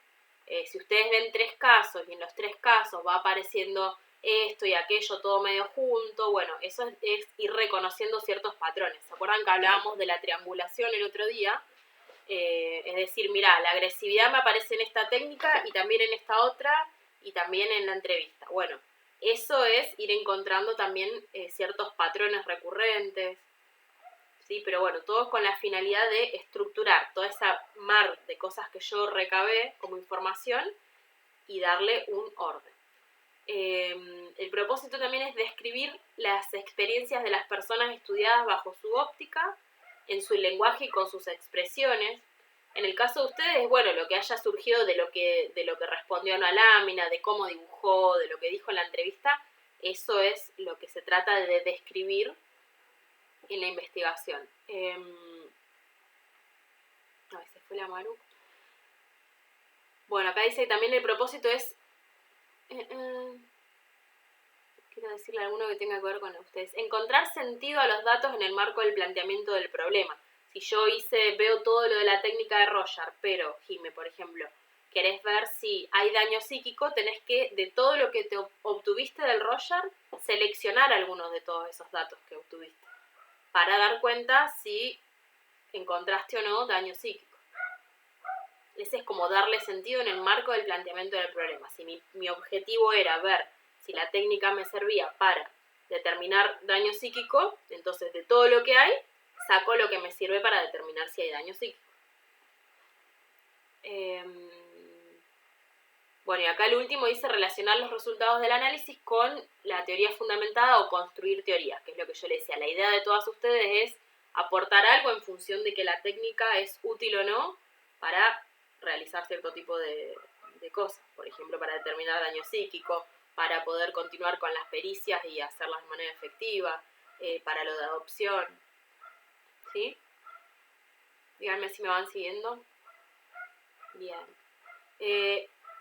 Si ustedes ven 3 casos y en los 3 casos va apareciendo esto y aquello todo medio junto, bueno, eso es ir reconociendo ciertos patrones. ¿Se acuerdan que hablábamos de la triangulación el otro día? Es decir, mira, la agresividad me aparece en esta técnica y también en esta otra y también en la entrevista. Bueno, eso es ir encontrando también ciertos patrones recurrentes, ¿sí? Pero bueno, todo con la finalidad de estructurar toda esa mar de cosas que yo recabé como información y darle un orden. El propósito también es describir las experiencias de las personas estudiadas bajo su óptica, en su lenguaje y con sus expresiones. En el caso de ustedes, bueno, lo que haya surgido de lo que respondió a una lámina, de cómo dibujó, de lo que dijo en la entrevista, eso es lo que se trata de describir en la investigación. Se fue la Maru. Bueno, acá dice que también el propósito es... quiero decirle alguno que tenga que ver con ustedes. Encontrar sentido a los datos en el marco del planteamiento del problema. Si yo veo todo lo de la técnica de Roger, pero, Jime, por ejemplo, querés ver si hay daño psíquico, tenés que, de todo lo que te obtuviste del Roger, seleccionar algunos de todos esos datos que obtuviste, para dar cuenta si encontraste o no daño psíquico. Ese es como darle sentido en el marco del planteamiento del problema. Si mi objetivo era ver si la técnica me servía para determinar daño psíquico, entonces de todo lo que hay, saco lo que me sirve para determinar si hay daño psíquico. Bueno, y acá el último dice relacionar los resultados del análisis con la teoría fundamentada o construir teorías, que es lo que yo le decía. La idea de todas ustedes es aportar algo en función de que la técnica es útil o no para realizar cierto tipo de cosas. Por ejemplo, para determinar daño psíquico, para poder continuar con las pericias y hacerlas de manera efectiva, para lo de adopción. ¿Sí? Díganme si me van siguiendo. Bien.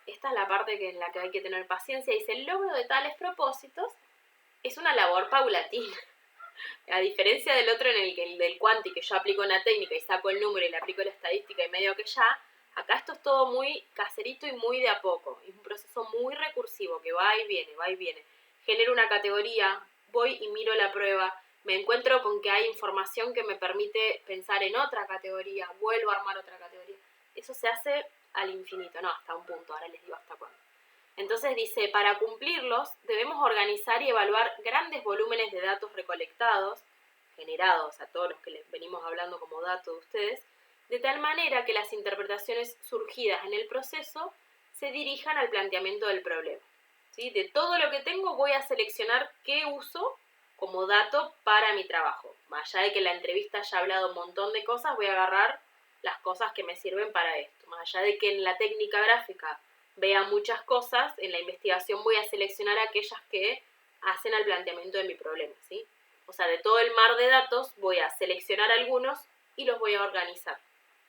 Esta es la parte en la que hay que tener paciencia. Dice, el logro de tales propósitos es una labor paulatina. A diferencia del otro del Quanti, que yo aplico una técnica y saco el número y le aplico la estadística y medio que ya, acá esto es todo muy caserito y muy de a poco. Es un proceso muy recursivo que va y viene. Genero una categoría, voy y miro la prueba, me encuentro con que hay información que me permite pensar en otra categoría, vuelvo a armar otra categoría. Eso se hace al infinito, no, hasta un punto, ahora les digo hasta cuándo. Entonces dice, para cumplirlos debemos organizar y evaluar grandes volúmenes de datos recolectados, generados a todos los que les venimos hablando como datos de ustedes, de tal manera que las interpretaciones surgidas en el proceso se dirijan al planteamiento del problema. ¿Sí? De todo lo que tengo voy a seleccionar qué uso como dato para mi trabajo. Más allá de que en la entrevista haya hablado un montón de cosas, voy a agarrar las cosas que me sirven para esto. Más allá de que en la técnica gráfica vea muchas cosas, en la investigación voy a seleccionar aquellas que hacen al planteamiento de mi problema, ¿sí? O sea, de todo el mar de datos voy a seleccionar algunos y los voy a organizar.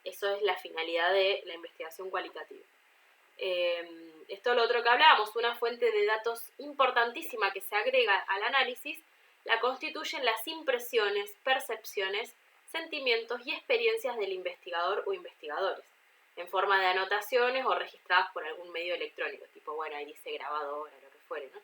Eso es la finalidad de la investigación cualitativa. Esto es lo otro que hablábamos, una fuente de datos importantísima que se agrega al análisis, la constituyen las impresiones, percepciones, sentimientos y experiencias del investigador o investigadores, en forma de anotaciones o registradas por algún medio electrónico, tipo, bueno, ahí dice grabado ahora, lo que fuere, ¿no?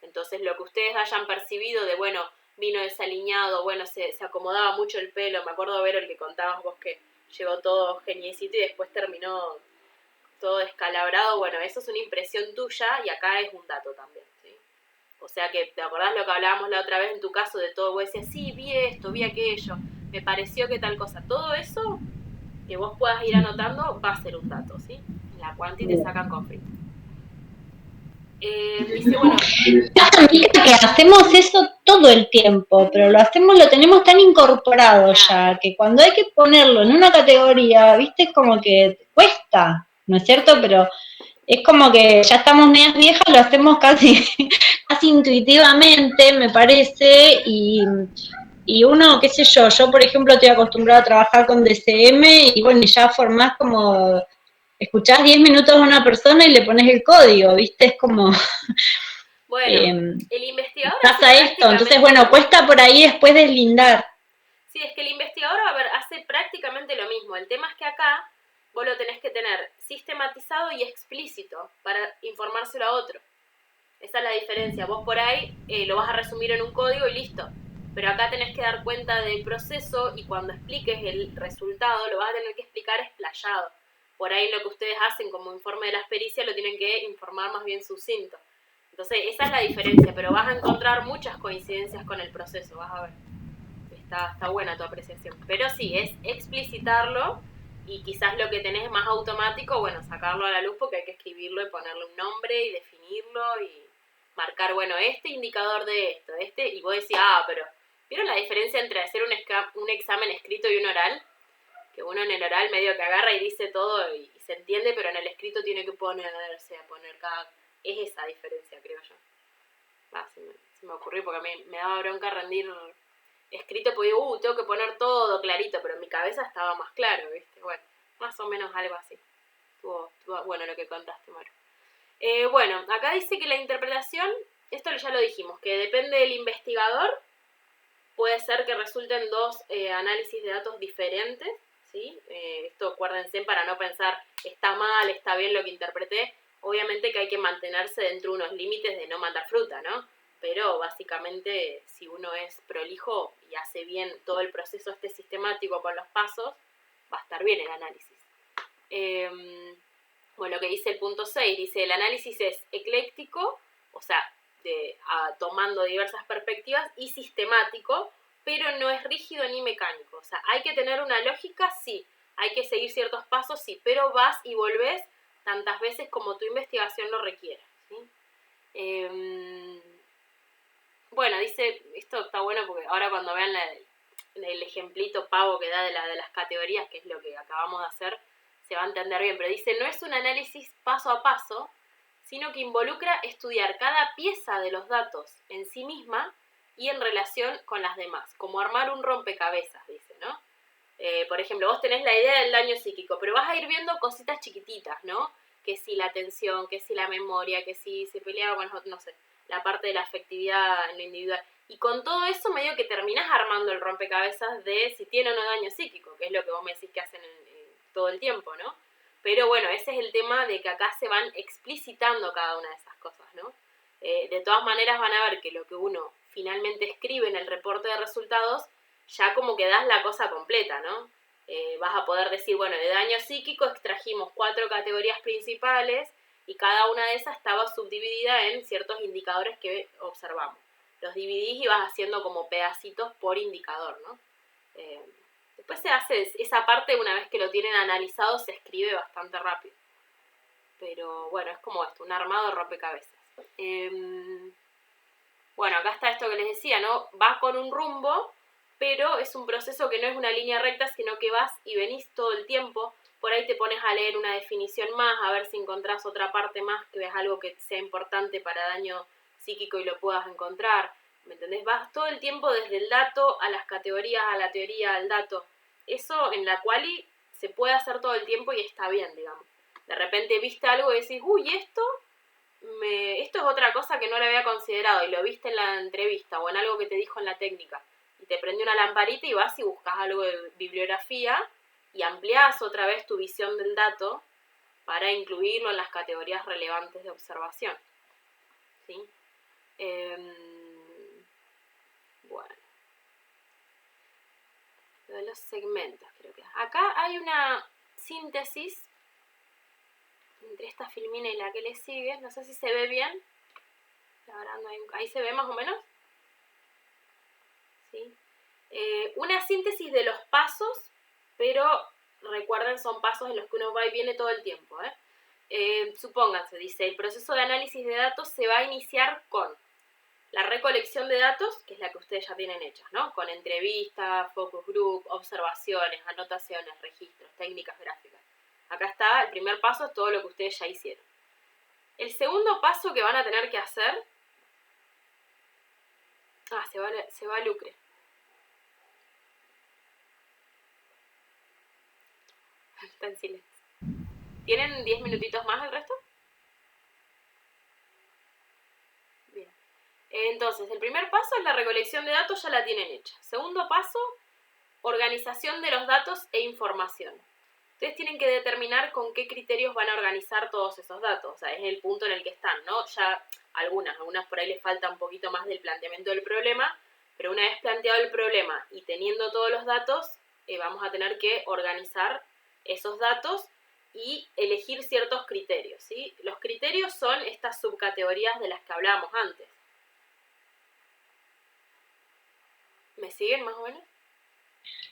Entonces, lo que ustedes hayan percibido de, bueno, vino desaliñado, bueno, se acomodaba mucho el pelo, me acuerdo de ver el que contabas vos que llegó todo geniecito y después terminó todo descalabrado, bueno, eso es una impresión tuya y acá es un dato también, ¿sí? O sea que, ¿te acordás lo que hablábamos la otra vez en tu caso de todo? Vos decías, sí, vi esto, vi aquello. me pareció que tal cosa. Todo eso que vos puedas ir anotando va a ser un dato, ¿sí? En la cuanti te sacan conflicto. Dice, bueno... que hacemos eso todo el tiempo, pero lo tenemos tan incorporado ya, que cuando hay que ponerlo en una categoría, viste, es como que cuesta, ¿no es cierto? Pero es como que ya estamos medias viejas, lo hacemos casi intuitivamente, me parece, y uno, qué sé yo por ejemplo estoy acostumbrada a trabajar con DCM y bueno, ya formás como, escuchás 10 minutos a una persona y le pones el código, ¿viste? Es como... Bueno, el investigador pasa esto, entonces bueno, cuesta por ahí después deslindar. Sí, es que el investigador, hace prácticamente lo mismo. El tema es que acá vos lo tenés que tener sistematizado y explícito para informárselo a otro. Esa es la diferencia. Vos por ahí lo vas a resumir en un código y listo. Pero acá tenés que dar cuenta del proceso y cuando expliques el resultado lo vas a tener que explicar explayado. Por ahí lo que ustedes hacen como informe de las pericias lo tienen que informar más bien sucinto. Entonces esa es la diferencia, pero vas a encontrar muchas coincidencias con el proceso, vas a ver. Está buena tu apreciación. Pero sí, es explicitarlo y quizás lo que tenés más automático, bueno, sacarlo a la luz porque hay que escribirlo y ponerle un nombre y definirlo y marcar, bueno, este indicador de esto, y vos decís, pero ¿vieron la diferencia entre hacer un examen escrito y un oral? Que uno en el oral medio que agarra y dice todo y se entiende, pero en el escrito tiene que ponerse a poner cada... Es esa diferencia, creo yo. Se me ocurrió porque a mí me daba bronca rendir escrito, porque digo, tengo que poner todo clarito, pero en mi cabeza estaba más claro, ¿viste? Bueno, más o menos algo así. Estuvo bueno lo que contaste, Maru. Bueno, acá dice que la interpretación, esto ya lo dijimos, que depende del investigador, puede ser que resulten dos análisis de datos diferentes, ¿sí? Esto acuérdense para no pensar, está mal, está bien lo que interpreté, obviamente que hay que mantenerse dentro de unos límites de no matar fruta, ¿no? Pero básicamente si uno es prolijo y hace bien todo el proceso sistemático con los pasos, va a estar bien el análisis. Bueno, lo que dice el punto 6, dice el análisis es ecléctico, o sea, tomando diversas perspectivas, y sistemático, pero no es rígido ni mecánico. O sea, hay que tener una lógica, sí, hay que seguir ciertos pasos, sí, pero vas y volvés tantas veces como tu investigación lo requiera, ¿sí? Bueno, dice, esto está bueno porque ahora cuando vean el ejemplito pavo que da de las categorías, que es lo que acabamos de hacer, se va a entender bien, pero dice, no es un análisis paso a paso, sino que involucra estudiar cada pieza de los datos en sí misma y en relación con las demás, como armar un rompecabezas, dice, ¿no? Por ejemplo, vos tenés la idea del daño psíquico, pero vas a ir viendo cositas chiquititas, ¿no? Que si la atención, que si la memoria, que si se peleaba con los otros, no sé, la parte de la afectividad en lo individual. Y con todo eso medio que terminás armando el rompecabezas de si tiene o no daño psíquico, que es lo que vos me decís que hacen todo el tiempo, ¿no? Pero bueno, ese es el tema de que acá se van explicitando cada una de esas cosas, ¿no? De todas maneras van a ver que lo que uno finalmente escribe en el reporte de resultados, ya como que das la cosa completa, ¿no? Vas a poder decir, bueno, de daño psíquico extrajimos 4 categorías principales y cada una de esas estaba subdividida en ciertos indicadores que observamos. Los dividís y vas haciendo como pedacitos por indicador, ¿no? Después se hace esa parte, una vez que lo tienen analizado, se escribe bastante rápido. Pero bueno, es como esto, un armado de rompecabezas. Bueno, acá está esto que les decía, ¿no? Vas con un rumbo, pero es un proceso que no es una línea recta, sino que vas y venís todo el tiempo. Por ahí te pones a leer una definición más, a ver si encontrás otra parte más, que veas algo que sea importante para daño psíquico y lo puedas encontrar. ¿Me entendés? Vas todo el tiempo desde el dato a las categorías, a la teoría, al dato. Eso en la quali se puede hacer todo el tiempo y está bien, digamos. De repente viste algo y decís, uy, esto es otra cosa que no lo había considerado y lo viste en la entrevista o en algo que te dijo en la técnica. Y te prende una lamparita y vas y buscas algo de bibliografía y ampliás otra vez tu visión del dato para incluirlo en las categorías relevantes de observación. ¿Sí? Bueno. Lo de los segmentos, creo que. Acá hay una síntesis entre esta filmina y la que le sigue. No sé si se ve bien. Ahí se ve más o menos. ¿Sí? Una síntesis de los pasos, pero recuerden, son pasos en los que uno va y viene todo el tiempo. Supónganse, dice, el proceso de análisis de datos se va a iniciar con la recolección de datos, que es la que ustedes ya tienen hechas, ¿no? Con entrevistas, focus group, observaciones, anotaciones, registros, técnicas gráficas. Acá está, el primer paso es todo lo que ustedes ya hicieron. El segundo paso que van a tener que hacer... se va Lucre. Está en silencio. ¿Tienen 10 minutitos más el resto? Bien. Entonces, el primer paso es la recolección de datos, ya la tienen hecha. Segundo paso, organización de los datos e información. Ustedes tienen que determinar con qué criterios van a organizar todos esos datos. O sea, es el punto en el que están, ¿no? Ya algunas por ahí les falta un poquito más del planteamiento del problema, pero una vez planteado el problema y teniendo todos los datos, vamos a tener que organizar esos datos y elegir ciertos criterios, ¿sí? Los criterios son estas subcategorías de las que hablábamos antes. ¿Me siguen más o menos?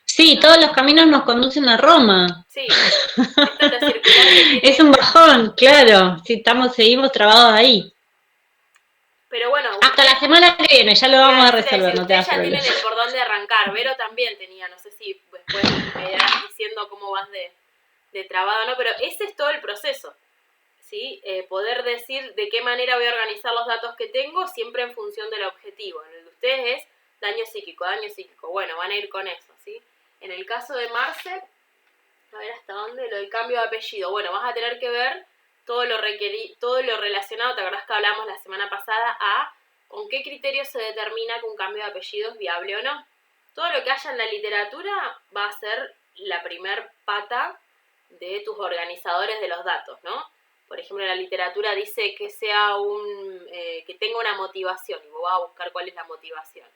Sí, todos los caminos nos conducen a Roma. Sí, esto es lo circular. Es un bajón, claro, si seguimos trabados ahí. Pero bueno, hasta la semana que viene, ya lo vamos a resolver, no te das problema. Ustedes ya tienen el por dónde arrancar. Vero también tenía, no sé si después me irás diciendo cómo vas de trabado o no, pero ese es todo el proceso, ¿sí? Poder decir de qué manera voy a organizar los datos que tengo, siempre en función del objetivo. En el de ustedes es daño psíquico. Bueno, van a ir con eso, ¿sí? En el caso de Marce, a ver hasta dónde, lo del cambio de apellido. Bueno, vas a tener que ver todo lo relacionado, ¿te acordás que hablamos la semana pasada? A con qué criterio se determina que un cambio de apellido es viable o no. Todo lo que haya en la literatura va a ser la primer pata de tus organizadores de los datos, ¿no? Por ejemplo, la literatura dice que sea que tenga una motivación, y vos vas a buscar cuál es la motivación.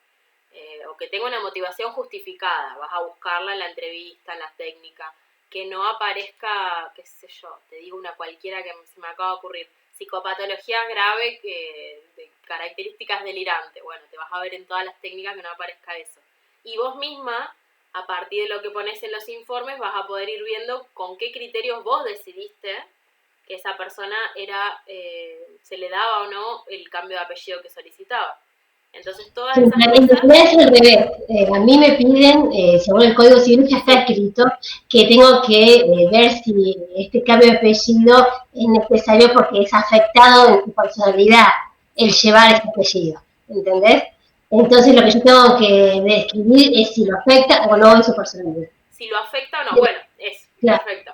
O que tenga una motivación justificada, vas a buscarla en la entrevista, en la técnica, que no aparezca, qué sé yo, te digo una cualquiera que se me acaba de ocurrir, psicopatología grave de características delirantes. Bueno, te vas a ver en todas las técnicas que no aparezca eso. Y vos misma, a partir de lo que pones en los informes, vas a poder ir viendo con qué criterios vos decidiste que esa persona se le daba o no el cambio de apellido que solicitaba. Entonces todas esas cosas... Es al revés. A mí me piden, según el Código Civil ya está escrito, que tengo que ver si este cambio de apellido es necesario porque es afectado en tu personalidad el llevar este apellido, ¿entendés? Entonces lo que yo tengo que describir es si lo afecta o no en su personalidad. Si lo afecta o no, bueno, es claro. Perfecto.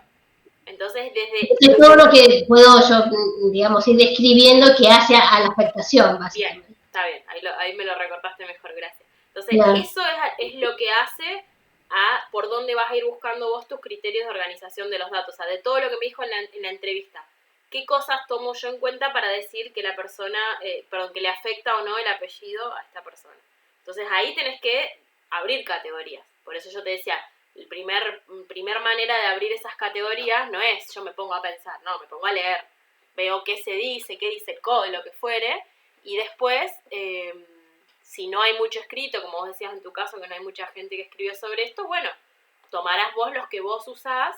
Entonces todo lo que puedo yo, digamos, ir describiendo que hace a la afectación, básicamente. Bien, está bien, ahí me lo recortaste mejor, gracias. Entonces, eso es lo que hace a por dónde vas a ir buscando vos tus criterios de organización de los datos, o sea, de todo lo que me dijo en la entrevista. ¿Qué cosas tomo yo en cuenta para decir que la persona, que le afecta o no el apellido a esta persona? Entonces, ahí tenés que abrir categorías. Por eso yo te decía, la primer manera de abrir esas categorías no es yo me pongo a pensar, no, me pongo a leer, veo qué se dice, qué dice el código, lo que fuere, y después, si no hay mucho escrito, como vos decías en tu caso, que no hay mucha gente que escribió sobre esto, bueno, tomarás vos los que vos usás,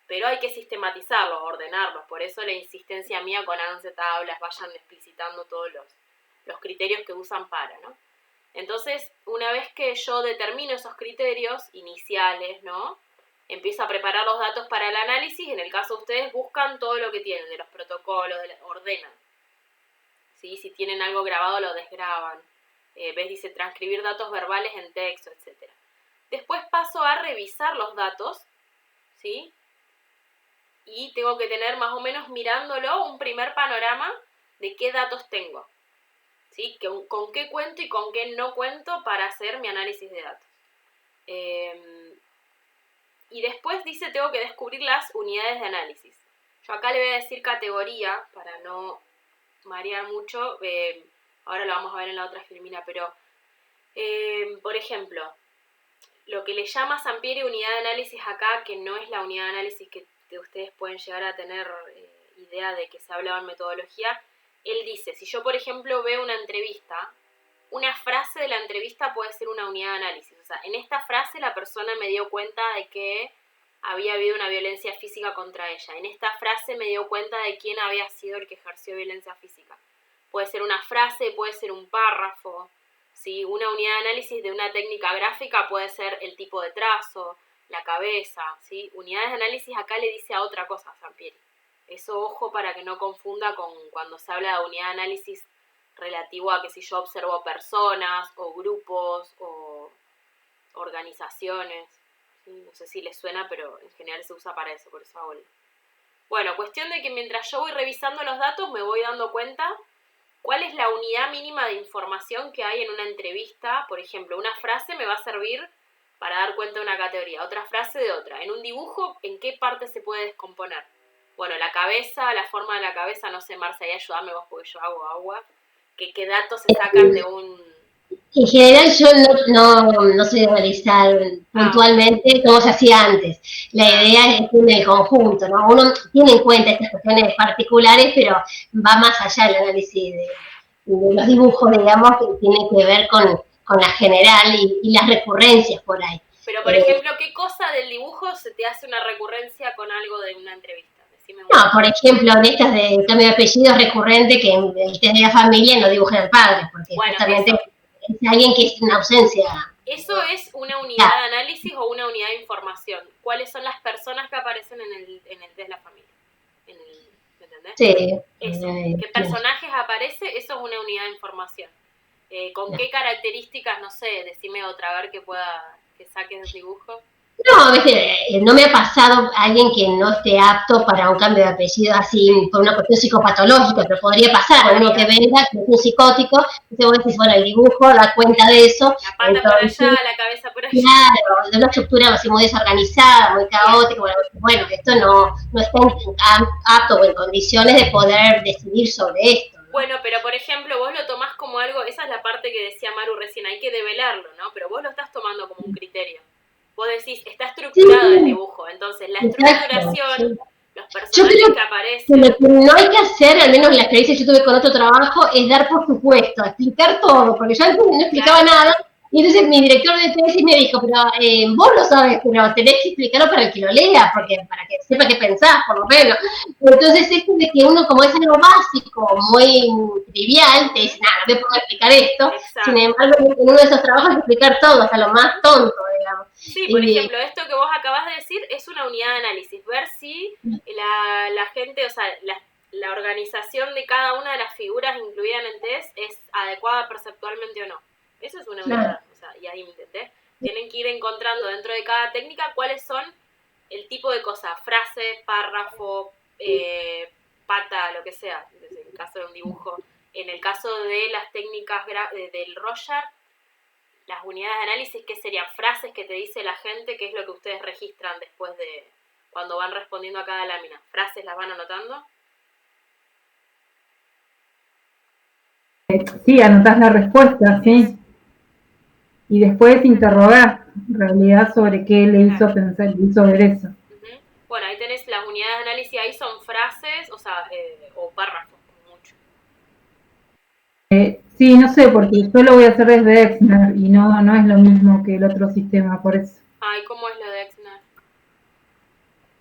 pero hay que sistematizarlos, ordenarlos, por eso la insistencia mía con háganse tablas, vayan explicitando todos los criterios que usan para, ¿no? Entonces, una vez que yo determino esos criterios iniciales, ¿no? Empiezo a preparar los datos para el análisis. En el caso de ustedes, buscan todo lo que tienen, de los protocolos, ordenan. ¿Sí? Si tienen algo grabado, lo desgraban. Dice transcribir datos verbales en texto, etc. Después paso a revisar los datos, ¿sí? Y tengo que tener más o menos mirándolo un primer panorama de qué datos tengo. ¿Sí? Con qué cuento y con qué no cuento para hacer mi análisis de datos. Y después dice, tengo que descubrir las unidades de análisis. Yo acá le voy a decir categoría, para no marear mucho. Ahora lo vamos a ver en la otra filmina, pero, por ejemplo, lo que le llama Sampieri unidad de análisis acá, que no es la unidad de análisis que ustedes pueden llegar a tener idea de que se hablaba en metodología. Él dice, si yo, por ejemplo, veo una entrevista, una frase de la entrevista puede ser una unidad de análisis. O sea, en esta frase la persona me dio cuenta de que había habido una violencia física contra ella. En esta frase me dio cuenta de quién había sido el que ejerció violencia física. Puede ser una frase, puede ser un párrafo. ¿Sí? Una unidad de análisis de una técnica gráfica puede ser el tipo de trazo, la cabeza. ¿Sí? Unidades de análisis acá le dice a otra cosa, Sampieri. Eso ojo para que no confunda con cuando se habla de unidad de análisis relativo a que si yo observo personas o grupos o organizaciones. ¿Sí? No sé si les suena, pero en general se usa para eso, por eso hago el... Bueno, cuestión de que mientras yo voy revisando los datos me voy dando cuenta cuál es la unidad mínima de información que hay en una entrevista. Por ejemplo, una frase me va a servir para dar cuenta de una categoría, otra frase de otra. En un dibujo, ¿en qué parte se puede descomponer? Bueno, la cabeza, la forma de la cabeza, no sé, Marcia, ahí ayúdame vos porque yo hago agua. ¿Qué datos se sacan de un...? En general yo no soy de analizar puntualmente como se hacía antes. La idea es en el conjunto, ¿no? Uno tiene en cuenta estas cuestiones particulares, pero va más allá del análisis de los dibujos, digamos, que tiene que ver con la general y las recurrencias por ahí. Pero, por ejemplo, ¿qué cosa del dibujo se te hace una recurrencia con algo de una entrevista? No, por ejemplo, en estas de cambio de apellido es recurrente que en el test de la familia no dibujen al padre, porque bueno, justamente es alguien que es una ausencia. ¿Eso es una unidad de análisis o una unidad de información? ¿Cuáles son las personas que aparecen en el test de la familia? ¿Me entendés? Sí. Eso. ¿Qué personajes aparece? Eso es una unidad de información. ¿Con qué características? No sé, decime otra, a ver que saques del dibujo. No, no me ha pasado alguien que no esté apto para un cambio de apellido así por una cuestión psicopatológica, pero podría pasar, uno que venga, que es un psicótico, entonces vos decís, bueno, el dibujo da cuenta de eso. La pata entonces, por allá, la cabeza por allá. Claro, de una estructura así muy desorganizada, muy caótica, bueno, esto no está apto o en condiciones de poder decidir sobre esto. Bueno, pero por ejemplo, vos lo tomás como algo, esa es la parte que decía Maru recién, hay que develarlo, ¿no? Pero vos lo estás tomando como un criterio. Vos decís, está estructurado el dibujo, entonces la estructuración, los personajes que aparecen... Lo que no hay que hacer, al menos en la experiencia que yo tuve con otro trabajo, es dar por supuesto, explicar todo, porque yo antes no explicaba nada, y entonces mi director de tesis me dijo, pero vos lo sabes, pero tenés que explicarlo para el que lo lea, porque para que sepa qué pensás, por lo menos. Entonces esto de que uno, como es algo básico, muy trivial, te dice, nada, no me puedo explicar esto. Exacto. Sin embargo, en uno de esos trabajos hay que explicar todo, hasta lo más tonto, digamos. Sí, por ejemplo, esto que vos acabas de decir es una unidad de análisis, ver si la gente, o sea, la organización de cada una de las figuras incluidas en el test es adecuada perceptualmente o no. Eso es una unidad, o sea, y ahí me intenté. Tienen que ir encontrando dentro de cada técnica cuáles son el tipo de cosas, frase, párrafo, pata, lo que sea, en el caso de un dibujo. En el caso de las técnicas del Rorschach, las unidades de análisis, ¿qué serían? Frases que te dice la gente, ¿qué es lo que ustedes registran después de cuando van respondiendo a cada lámina? ¿Frases las van anotando? Sí, anotás la respuesta, sí. Y después interrogar, en realidad, sobre qué le hizo pensar, le hizo ver eso. Bueno, ahí tenés las unidades de análisis, ahí son frases, o sea, o párrafos, como mucho. Sí, no sé, porque yo lo voy a hacer desde Exner y no es lo mismo que el otro sistema, por eso. Ay, ¿cómo es lo de Exner?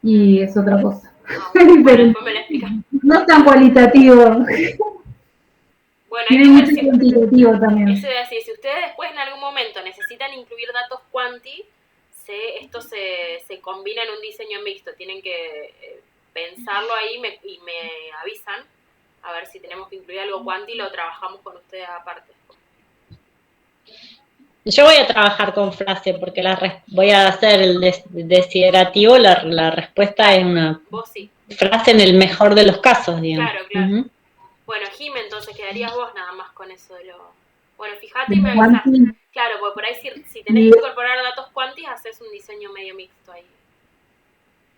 Y es otra cosa. Bueno, después me lo explicas. No es tan cualitativo. Bueno, tiene mucho cuantitativo también. Eso es así, si ustedes después en algún momento necesitan incluir datos cuanti, esto se combina en un diseño mixto, tienen que pensarlo ahí y me avisan, a ver si tenemos que incluir algo cuanti y lo trabajamos con ustedes aparte. Yo voy a trabajar con frase porque voy a hacer el desiderativo, la respuesta es una frase en el mejor de los casos, digamos. Claro. Bueno, Jim, entonces quedarías vos nada más con eso de lo... Bueno, fíjate y me avisás. Claro, porque por ahí si tenés que incorporar datos cuantis, haces un diseño medio mixto ahí.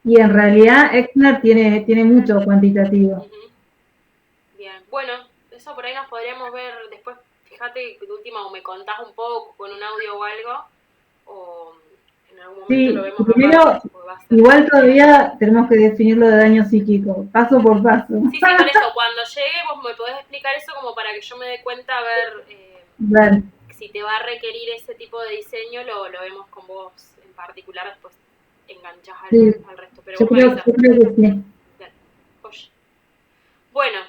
Y en realidad Exner tiene mucho cuantitativo. Bien, bueno, eso por ahí nos podríamos ver después. Fíjate que de última o me contás un poco con un audio o algo, o en algún momento lo vemos. Primero, igual todavía tenemos que definir lo de daño psíquico, paso por paso. Sí, por eso, cuando llegue vos me podés explicar eso como para que yo me dé cuenta, a ver, Bueno, si te va a requerir ese tipo de diseño, lo vemos con vos en particular, después enganchás sí, al resto. Pero yo vos me creo, avisás. yo creo que sí. Dale. Oye. Bueno,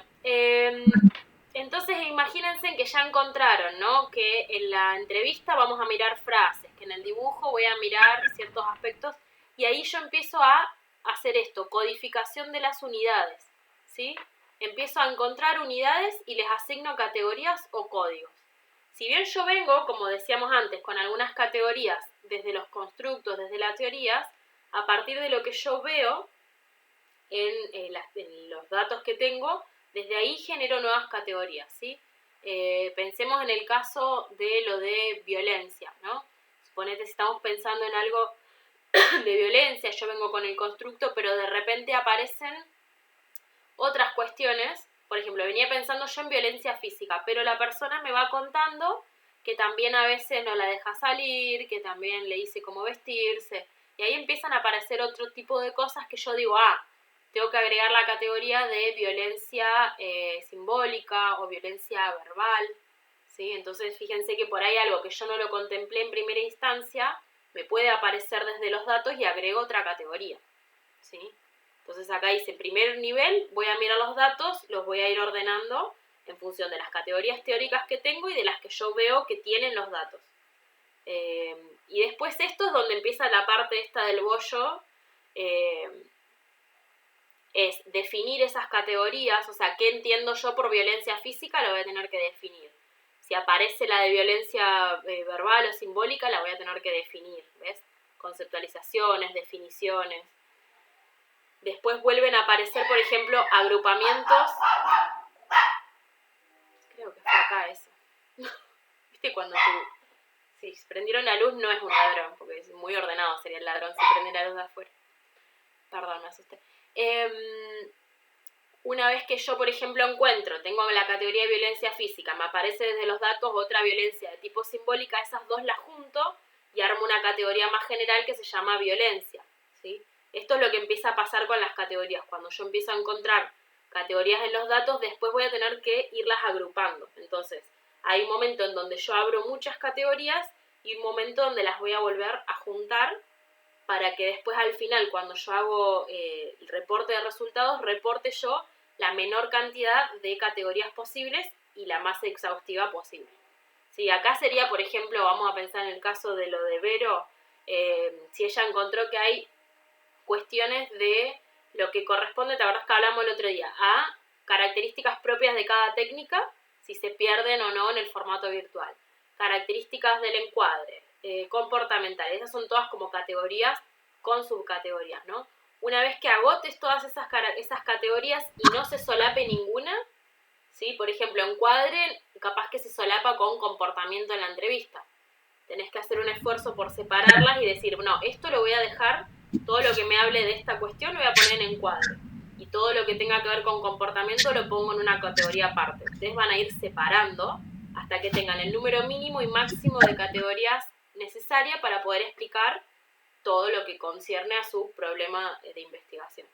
entonces imagínense que ya encontraron, ¿no? Que en la entrevista vamos a mirar frases, que en el dibujo voy a mirar ciertos aspectos, y ahí yo empiezo a hacer esto, codificación de las unidades, ¿sí? Empiezo a encontrar unidades y les asigno categorías o códigos. Si bien yo vengo, como decíamos antes, con algunas categorías desde los constructos, desde las teorías, a partir de lo que yo veo en los datos que tengo, desde ahí genero nuevas categorías, ¿sí? Pensemos en el caso de lo de violencia, ¿no? Suponete si estamos pensando en algo de violencia, yo vengo con el constructo, pero de repente aparecen otras cuestiones. Por ejemplo, venía pensando yo en violencia física, pero la persona me va contando que también a veces no la deja salir, que también le dice cómo vestirse, y ahí empiezan a aparecer otro tipo de cosas que yo digo, tengo que agregar la categoría de violencia simbólica o violencia verbal, ¿sí? Entonces fíjense que por ahí algo que yo no lo contemplé en primera instancia, me puede aparecer desde los datos y agrego otra categoría, ¿sí? Entonces acá dice, primer nivel, voy a mirar los datos, los voy a ir ordenando en función de las categorías teóricas que tengo y de las que yo veo que tienen los datos. Y después esto es donde empieza la parte esta del bollo, es definir esas categorías, o sea, ¿qué entiendo yo por violencia física? Lo voy a tener que definir. Si aparece la de violencia verbal o simbólica, la voy a tener que definir, ¿ves? Conceptualizaciones, definiciones. Después vuelven a aparecer, por ejemplo, agrupamientos. Creo que fue acá eso. ¿Viste cuando si prendieron la luz no es un ladrón, porque es muy ordenado sería el ladrón si prende la luz de afuera. Perdón, me asusté. Una vez que yo, por ejemplo, tengo la categoría de violencia física, me aparece desde los datos otra violencia de tipo simbólica, esas dos las junto y armo una categoría más general que se llama violencia, ¿sí? Esto es lo que empieza a pasar con las categorías. Cuando yo empiezo a encontrar categorías en los datos, después voy a tener que irlas agrupando. Entonces, hay un momento en donde yo abro muchas categorías y un momento donde las voy a volver a juntar para que después al final, cuando yo hago el reporte de resultados, reporte yo la menor cantidad de categorías posibles y la más exhaustiva posible. Sí, acá sería, por ejemplo, vamos a pensar en el caso de lo de Vero, si ella encontró que hay cuestiones de lo que corresponde, ¿te acordás que hablamos el otro día? A características propias de cada técnica, si se pierden o no en el formato virtual. Características del encuadre, comportamentales, esas son todas como categorías con subcategorías, ¿no? Una vez que agotes todas esas categorías y no se solape ninguna, ¿sí? Por ejemplo, encuadre, capaz que se solapa con comportamiento en la entrevista. Tenés que hacer un esfuerzo por separarlas y decir, no, esto lo voy a dejar, todo lo que me hable de esta cuestión lo voy a poner en encuadre. Y todo lo que tenga que ver con comportamiento lo pongo en una categoría aparte. Ustedes van a ir separando hasta que tengan el número mínimo y máximo de categorías necesarias para poder explicar todo lo que concierne a su problema de investigación.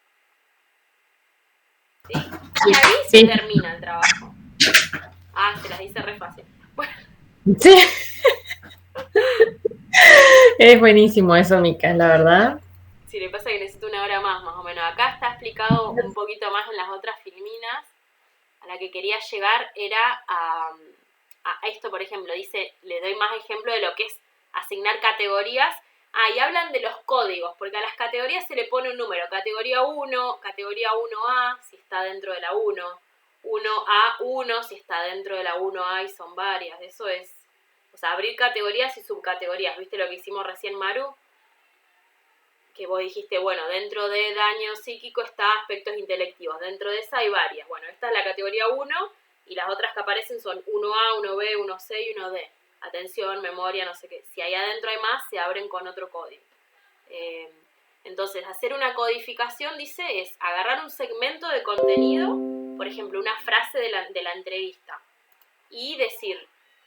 ¿Sí? Y ahí se termina el trabajo. Se las dice re fácil. Bueno. Sí. Es buenísimo eso, Mica, la verdad. Sí, le pasa que necesito una hora más o menos. Acá está explicado un poquito más en las otras filminas. A la que quería llegar era a esto, por ejemplo, dice, le doy más ejemplo de lo que es asignar categorías. Y hablan de los códigos, porque a las categorías se le pone un número. Categoría 1, categoría 1A, si está dentro de la 1. 1A1, si está dentro de la 1A y son varias. Eso es, o sea, abrir categorías y subcategorías. ¿Viste lo que hicimos recién, Maru? Que vos dijiste, bueno, dentro de daño psíquico está aspectos intelectivos. Dentro de esa hay varias. Bueno, esta es la categoría 1 y las otras que aparecen son 1A, 1B, 1C y 1D. Atención, memoria, no sé qué. Si ahí adentro hay más, se abren con otro código. Entonces, hacer una codificación, dice, es agarrar un segmento de contenido, por ejemplo, una frase de la entrevista, y decir,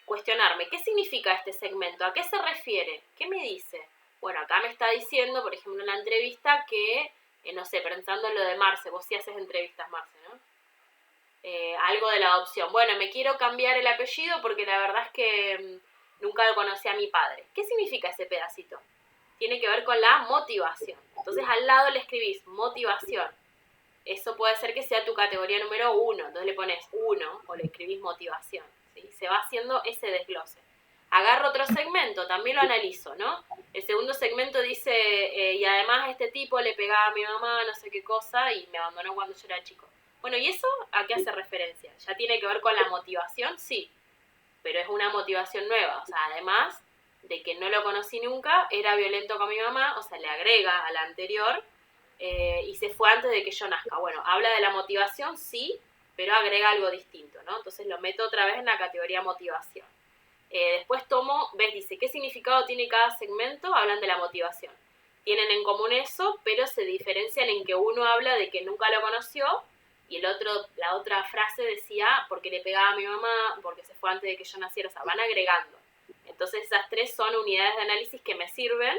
cuestionarme, ¿qué significa este segmento? ¿A qué se refiere? ¿Qué me dice? Bueno, acá me está diciendo, por ejemplo, en la entrevista que, no sé, pensando en lo de Marce, vos sí haces entrevistas, Marce, ¿no? algo de la adopción. Bueno, me quiero cambiar el apellido porque la verdad es que nunca lo conocí a mi padre. ¿Qué significa ese pedacito? Tiene que ver con la motivación. Entonces al lado le escribís motivación. Eso puede ser que sea tu categoría número 1. Entonces le pones 1 o le escribís motivación. ¿Sí? Se va haciendo ese desglose. Agarro otro segmento, también lo analizo, ¿no? El segundo segmento dice, y además este tipo le pegaba a mi mamá, no sé qué cosa, y me abandonó cuando yo era chico. Bueno, ¿y eso a qué hace referencia? ¿Ya tiene que ver con la motivación? Sí, pero es una motivación nueva. O sea, además de que no lo conocí nunca, era violento con mi mamá, o sea, le agrega a la anterior, y se fue antes de que yo nazca. Bueno, habla de la motivación, sí, pero agrega algo distinto, ¿no? Entonces lo meto otra vez en la categoría motivación. Después tomo, ves, dice, ¿qué significado tiene cada segmento? Hablan de la motivación. Tienen en común eso, pero se diferencian en que uno habla de que nunca lo conoció y la otra frase decía, porque le pegaba a mi mamá, porque se fue antes de que yo naciera, o sea, van agregando. Entonces esas 3 son unidades de análisis que me sirven.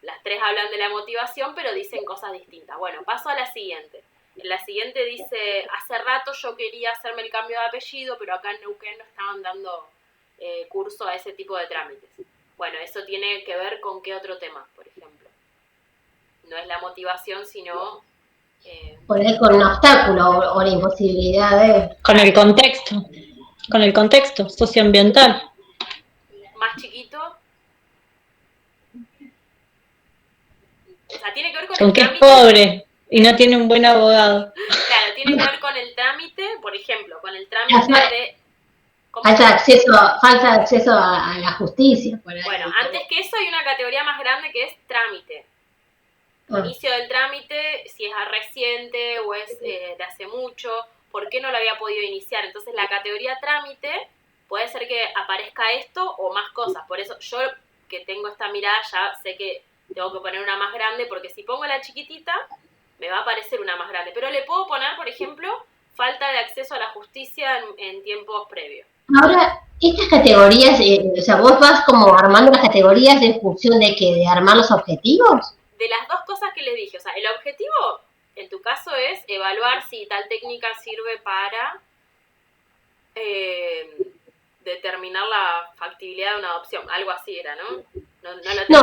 Las 3 hablan de la motivación, pero dicen cosas distintas. Bueno, paso a la siguiente. En la siguiente dice, hace rato yo quería hacerme el cambio de apellido, pero acá en Neuquén no estaban dando curso a ese tipo de trámites. Bueno, eso tiene que ver con qué otro tema, por ejemplo. No es la motivación, sino... por ahí con un obstáculo o la imposibilidad de... Con el contexto socioambiental. Más chiquito. O sea, tiene que ver con el que trámite. Es pobre y no tiene un buen abogado. Claro, tiene que ver con el trámite, por ejemplo, con el trámite de... Falta acceso a la justicia. Por ahí. Bueno, antes que eso hay una categoría más grande que es trámite. Inicio del trámite, si es reciente o es de hace mucho, ¿por qué no lo había podido iniciar? Entonces la categoría trámite puede ser que aparezca esto o más cosas. Por eso yo que tengo esta mirada ya sé que tengo que poner una más grande, porque si pongo la chiquitita me va a aparecer una más grande. Pero le puedo poner, por ejemplo, falta de acceso a la justicia en tiempos previos. Ahora, estas categorías, o sea, vos vas como armando las categorías en función de que de armar los objetivos. De las 2 cosas que les dije, o sea, el objetivo en tu caso es evaluar si tal técnica sirve para determinar la factibilidad de una adopción, algo así era, ¿no? No,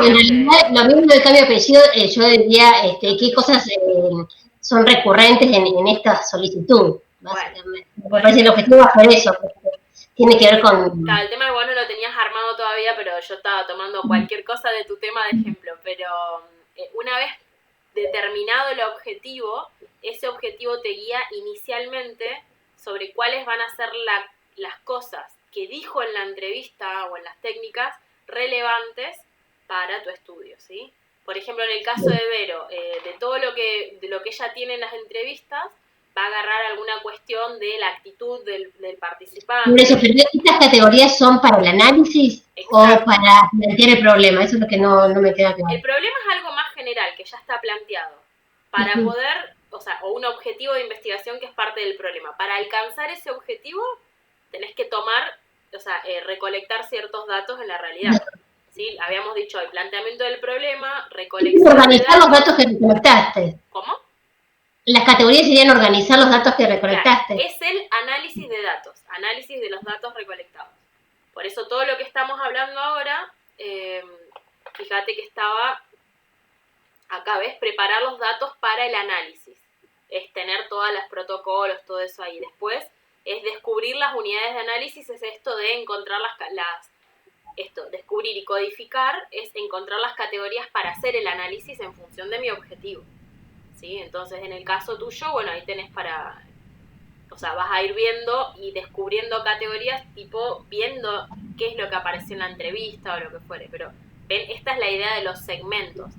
en realidad, lo mismo del cambio de apellido, yo diría qué cosas son recurrentes en esta solicitud, básicamente. Bueno, me parece que el objetivo va a ser eso, porque tiene que ver con... Claro, el tema de vos no lo tenías armado todavía, pero yo estaba tomando cualquier cosa de tu tema de ejemplo, pero una vez determinado el objetivo, ese objetivo te guía inicialmente sobre cuáles van a ser las cosas que dijo en la entrevista o en las técnicas relevantes para tu estudio, ¿sí? Por ejemplo, en el caso de Vero, de todo lo que ella tiene en las entrevistas, va a agarrar alguna cuestión de la actitud del participante. Por eso, pero ¿estas categorías son para el análisis? Exacto. O para plantear el problema? Eso es lo que no me queda claro. El problema es algo más general, que ya está planteado. Para poder, o un objetivo de investigación que es parte del problema. Para alcanzar ese objetivo, tenés que recolectar ciertos datos en la realidad. ¿Sí? Habíamos dicho el planteamiento del problema, recolección. Organizar los datos que recolectaste. ¿Cómo? Las categorías serían organizar los datos que recolectaste. Claro, es el análisis de datos, análisis de los datos recolectados. Por eso todo lo que estamos hablando ahora, fíjate que estaba, acá ves, preparar los datos para el análisis. Es tener todos los protocolos, todo eso ahí. Después es descubrir las unidades de análisis, es esto de encontrar descubrir y codificar, es encontrar las categorías para hacer el análisis en función de mi objetivo. ¿Sí? Entonces, en el caso tuyo, bueno, ahí tenés vas a ir viendo y descubriendo categorías, tipo, viendo qué es lo que apareció en la entrevista o lo que fuere. Pero, ven, esta es la idea de los segmentos,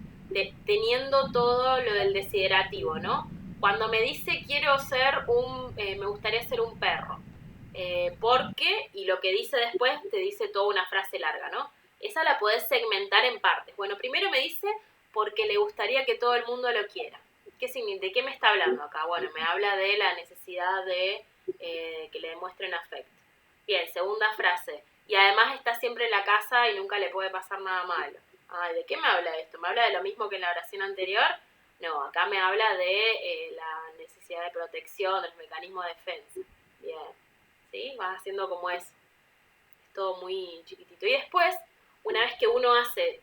teniendo todo lo del desiderativo, ¿no? Cuando me dice, me gustaría ser un perro, ¿por qué? Y lo que dice después te dice toda una frase larga, ¿no? Esa la podés segmentar en partes. Bueno, primero me dice, porque le gustaría que todo el mundo lo quiera. ¿De qué me está hablando acá? Bueno, me habla de la necesidad de que le demuestren afecto. Bien, segunda frase. Y además está siempre en la casa y nunca le puede pasar nada malo. Ay, ¿de qué me habla esto? ¿Me habla de lo mismo que en la oración anterior? No, acá me habla de la necesidad de protección, de los mecanismos de defensa. Bien, ¿sí? Vas haciendo como es todo muy chiquitito. Y después, una vez que uno hace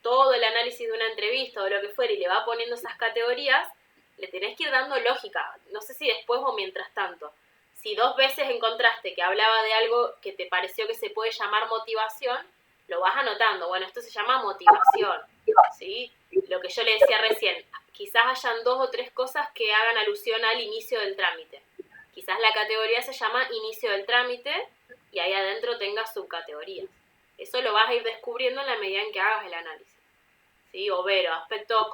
todo el análisis de una entrevista o lo que fuera y le va poniendo esas categorías, le tenés que ir dando lógica. No sé si después o mientras tanto. Si 2 veces encontraste que hablaba de algo que te pareció que se puede llamar motivación, lo vas anotando. Bueno, esto se llama motivación, ¿sí? Lo que yo le decía recién, quizás hayan 2 o 3 cosas que hagan alusión al inicio del trámite. Quizás la categoría se llama inicio del trámite y ahí adentro tengas subcategorías. Eso lo vas a ir descubriendo en la medida en que hagas el análisis. ¿Sí? Overo, aspectos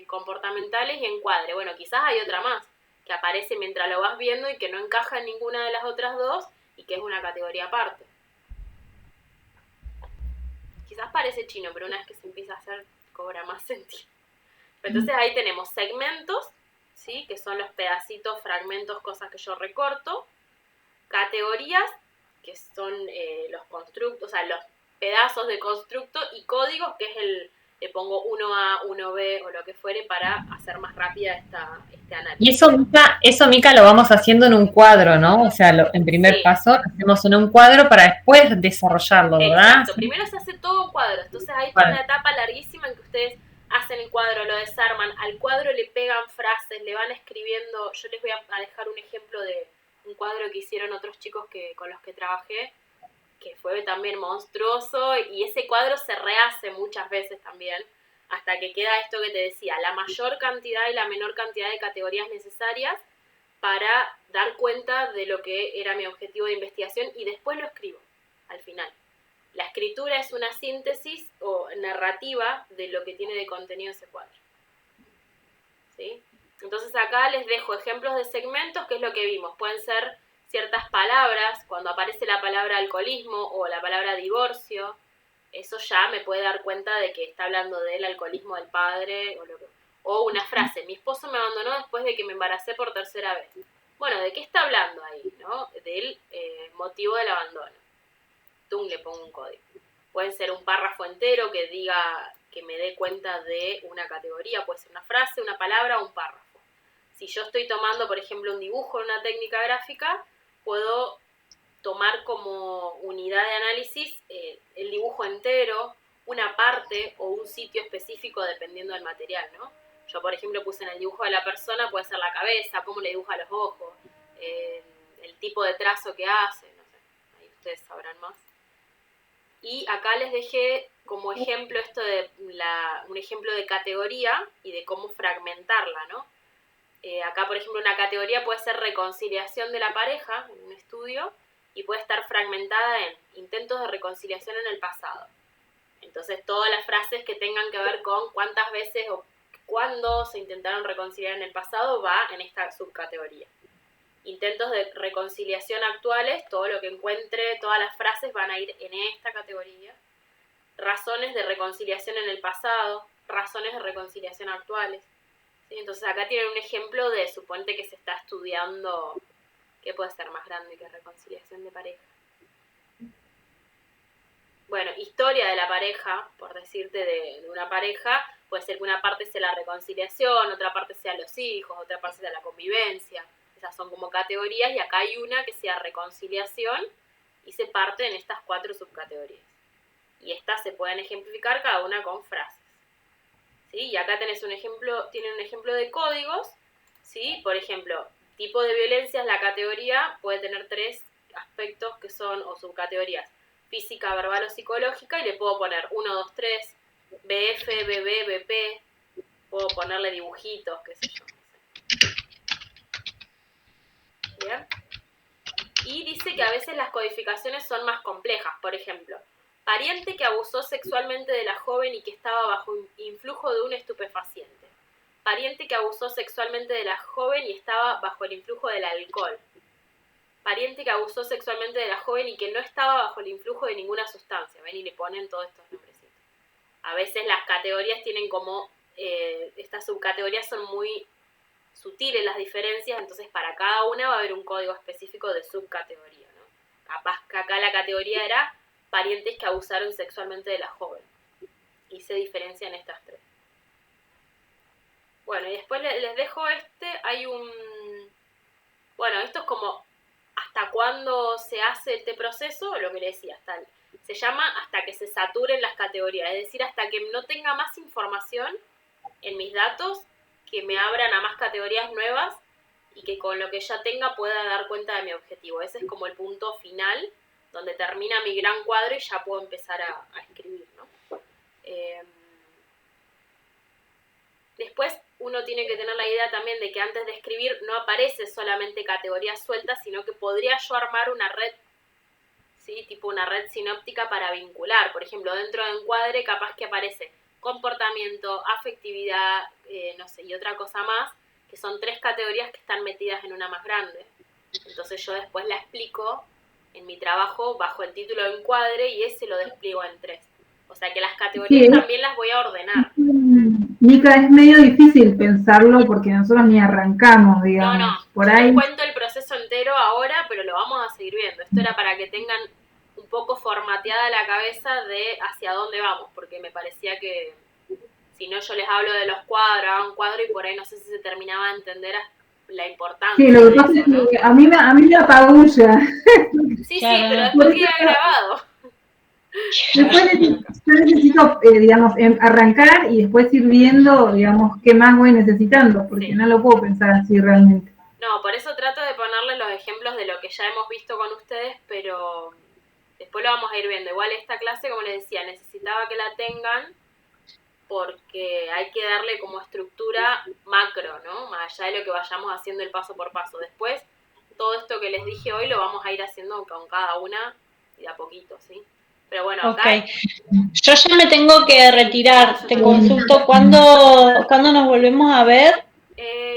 comportamentales y encuadre. Bueno, quizás hay otra más que aparece mientras lo vas viendo y que no encaja en ninguna de las otras 2 y que es una categoría aparte. Quizás parece chino, pero una vez que se empieza a hacer, cobra más sentido. Entonces ahí tenemos segmentos, ¿sí? Que son los pedacitos, fragmentos, cosas que yo recorto. Categorías, que son los constructos, o sea, los pedazos de constructo, y códigos, que es le pongo 1A, 1B o lo que fuere para hacer más rápida este análisis. Y eso, Mica, lo vamos haciendo en un cuadro, ¿no? O sea, en primer paso, lo hacemos en un cuadro para después desarrollarlo, ¿verdad? Exacto, primero se hace todo cuadro, entonces ahí está una etapa larguísima en que ustedes hacen el cuadro, lo desarman, al cuadro le pegan frases, le van escribiendo. Yo les voy a dejar un ejemplo de un cuadro que hicieron otros chicos con los que trabajé, que fue también monstruoso, y ese cuadro se rehace muchas veces también, hasta que queda esto que te decía, la mayor cantidad y la menor cantidad de categorías necesarias para dar cuenta de lo que era mi objetivo de investigación, y después lo escribo al final. La escritura es una síntesis o narrativa de lo que tiene de contenido ese cuadro. ¿Sí? Entonces acá les dejo ejemplos de segmentos, que es lo que vimos. Pueden ser ciertas palabras, cuando aparece la palabra alcoholismo o la palabra divorcio, eso ya me puede dar cuenta de que está hablando del alcoholismo del padre, o una frase, mi esposo me abandonó después de que me embaracé por 3ª vez. Bueno, ¿de qué está hablando ahí? ¿No? Del motivo del abandono. Le pongo un código. Puede ser un párrafo entero que diga, que me dé cuenta de una categoría, puede ser una frase, una palabra o un párrafo. Si yo estoy tomando, por ejemplo, un dibujo en una técnica gráfica, puedo tomar como unidad de análisis el dibujo entero, una parte o un sitio específico dependiendo del material, ¿no? Yo, por ejemplo, puse en el dibujo de la persona, puede ser la cabeza, cómo le dibuja los ojos, el tipo de trazo que hace, no sé, ahí ustedes sabrán más. Y acá les dejé como ejemplo esto de un ejemplo de categoría y de cómo fragmentarla, ¿no? Acá, por ejemplo, una categoría puede ser reconciliación de la pareja en un estudio y puede estar fragmentada en intentos de reconciliación en el pasado. Entonces, todas las frases que tengan que ver con cuántas veces o cuándo se intentaron reconciliar en el pasado va en esta subcategoría. Intentos de reconciliación actuales, todo lo que encuentre, todas las frases van a ir en esta categoría. Razones de reconciliación en el pasado, razones de reconciliación actuales. ¿Sí? Entonces acá tienen un ejemplo de, suponte que se está estudiando, ¿qué puede ser más grande que reconciliación de pareja? Bueno, historia de la pareja, por decirte, de una pareja, puede ser que una parte sea la reconciliación, otra parte sea los hijos, otra parte sea la convivencia. Esas son como categorías, y acá hay una que sea reconciliación y se parte en estas 4 subcategorías. Y estas se pueden ejemplificar cada una con frases. ¿Sí? Y acá tienen un ejemplo de códigos, ¿sí? Por ejemplo, tipo de violencia es la categoría, puede tener 3 aspectos que son, o subcategorías, física, verbal o psicológica, y le puedo poner 1, 2, 3, BF, BB, BP, puedo ponerle dibujitos, qué sé yo. ¿Bien? Y dice que a veces las codificaciones son más complejas. Por ejemplo, pariente que abusó sexualmente de la joven y que estaba bajo influjo de un estupefaciente. Pariente que abusó sexualmente de la joven y estaba bajo el influjo del alcohol. Pariente que abusó sexualmente de la joven y que no estaba bajo el influjo de ninguna sustancia. Ven, y le ponen todos estos nombrecitos. A veces las categorías tienen como, estas subcategorías son muy sutiles las diferencias, entonces para cada una va a haber un código específico de subcategoría, ¿no? Capaz que acá la categoría era parientes que abusaron sexualmente de la joven, y se diferencian estas 3. Bueno, y después les dejo hay bueno, esto es como hasta cuándo se hace este proceso, lo que le decía, se llama hasta que se saturen las categorías, es decir, hasta que no tenga más información en mis datos, que me abran a más categorías nuevas y que con lo que ya tenga pueda dar cuenta de mi objetivo. Ese es como el punto final, donde termina mi gran cuadro y ya puedo empezar a escribir, ¿no? Después uno tiene que tener la idea también de que antes de escribir no aparece solamente categorías sueltas, sino que podría yo armar una red, ¿sí? Tipo una red sinóptica para vincular. Por ejemplo, dentro de encuadre capaz que aparece comportamiento, afectividad, no sé, y otra cosa más, que son 3 categorías que están metidas en una más grande. Entonces yo después la explico en mi trabajo bajo el título de encuadre y ese lo despliego en 3. O sea que las categorías también las voy a ordenar. Mica, es medio difícil pensarlo porque nosotros ni arrancamos, digamos. No, por yo ahí. les cuento el proceso entero ahora, pero lo vamos a seguir viendo. Esto era para que tengan un poco formateada la cabeza de hacia dónde vamos, porque me parecía que si no yo les hablo de los cuadros, hago un cuadro y por ahí no sé si se terminaba de entender la importancia. Sí, lo que pasa es que a mí me apabulla. Sí, pero después queda grabado. Después yo necesito, digamos, arrancar y después ir viendo, digamos, qué más voy necesitando, porque no lo puedo pensar así realmente. No, por eso trato de ponerles los ejemplos de lo que ya hemos visto con ustedes, pero después lo vamos a ir viendo. Igual esta clase, como les decía, necesitaba que la tengan porque hay que darle como estructura macro, ¿no? Más allá de lo que vayamos haciendo el paso por paso. Después, todo esto que les dije hoy lo vamos a ir haciendo con cada una y de a poquito, ¿sí? Pero bueno, acá... Okay. Yo ya me tengo que retirar, te consulto ¿cuándo nos volvemos a ver?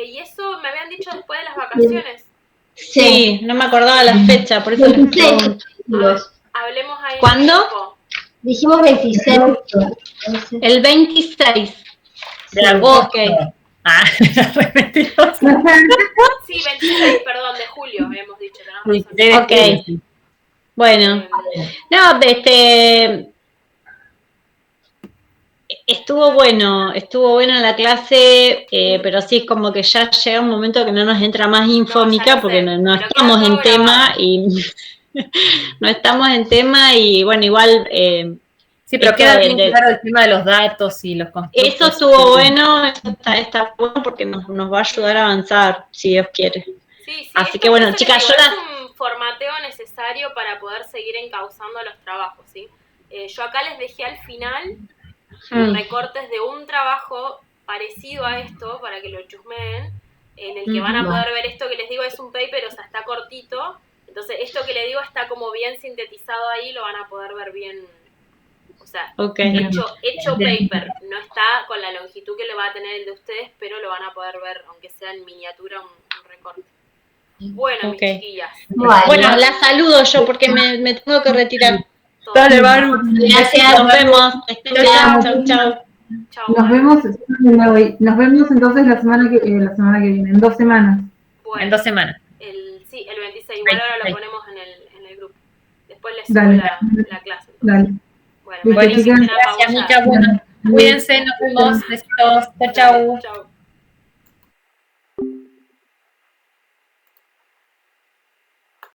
Y eso me habían dicho después de las vacaciones. Sí, no me acordaba la fecha, por eso les pregunto. Hablemos ahí. ¿Cuándo? Dijimos 26. El 26 de agosto. Okay. Sí, 26, perdón, de julio habíamos dicho. ¿No? Ok. Bueno, no, estuvo buena la clase, pero sí es como que ya llega un momento que no nos entra más info, Mica, porque no estamos en tema y no estamos en tema y bueno, igual... sí, pero queda bien claro el tema de los datos y los constructos. Eso estuvo bueno, está bueno porque nos va a ayudar a avanzar, si Dios quiere. Sí, así que bueno, chicas, yo es un formateo necesario para poder seguir encauzando los trabajos, ¿sí? Yo acá les dejé al final recortes de un trabajo parecido a esto, para que lo chusmeen, en el que van a poder ver esto que les digo, es un paper, o sea, está cortito, entonces esto que les digo está como bien sintetizado ahí, lo van a poder ver bien, o sea, hecho paper, no está con la longitud que lo va a tener el de ustedes, pero lo van a poder ver, aunque sea en miniatura, un recorte. Bueno, mis chiquillas. Bueno, la saludo yo porque me tengo que retirar. Dale, Maru. Gracias, nos vemos. Chao. Nos vemos entonces la semana que viene, en 2 semanas. Bueno, en 2 semanas. El 26, igual ahora lo ponemos en el grupo. Después les subo la clase. Dale. Bueno, gracias, Mica. Bueno, cuídense, nos vemos. Besitos. Chao.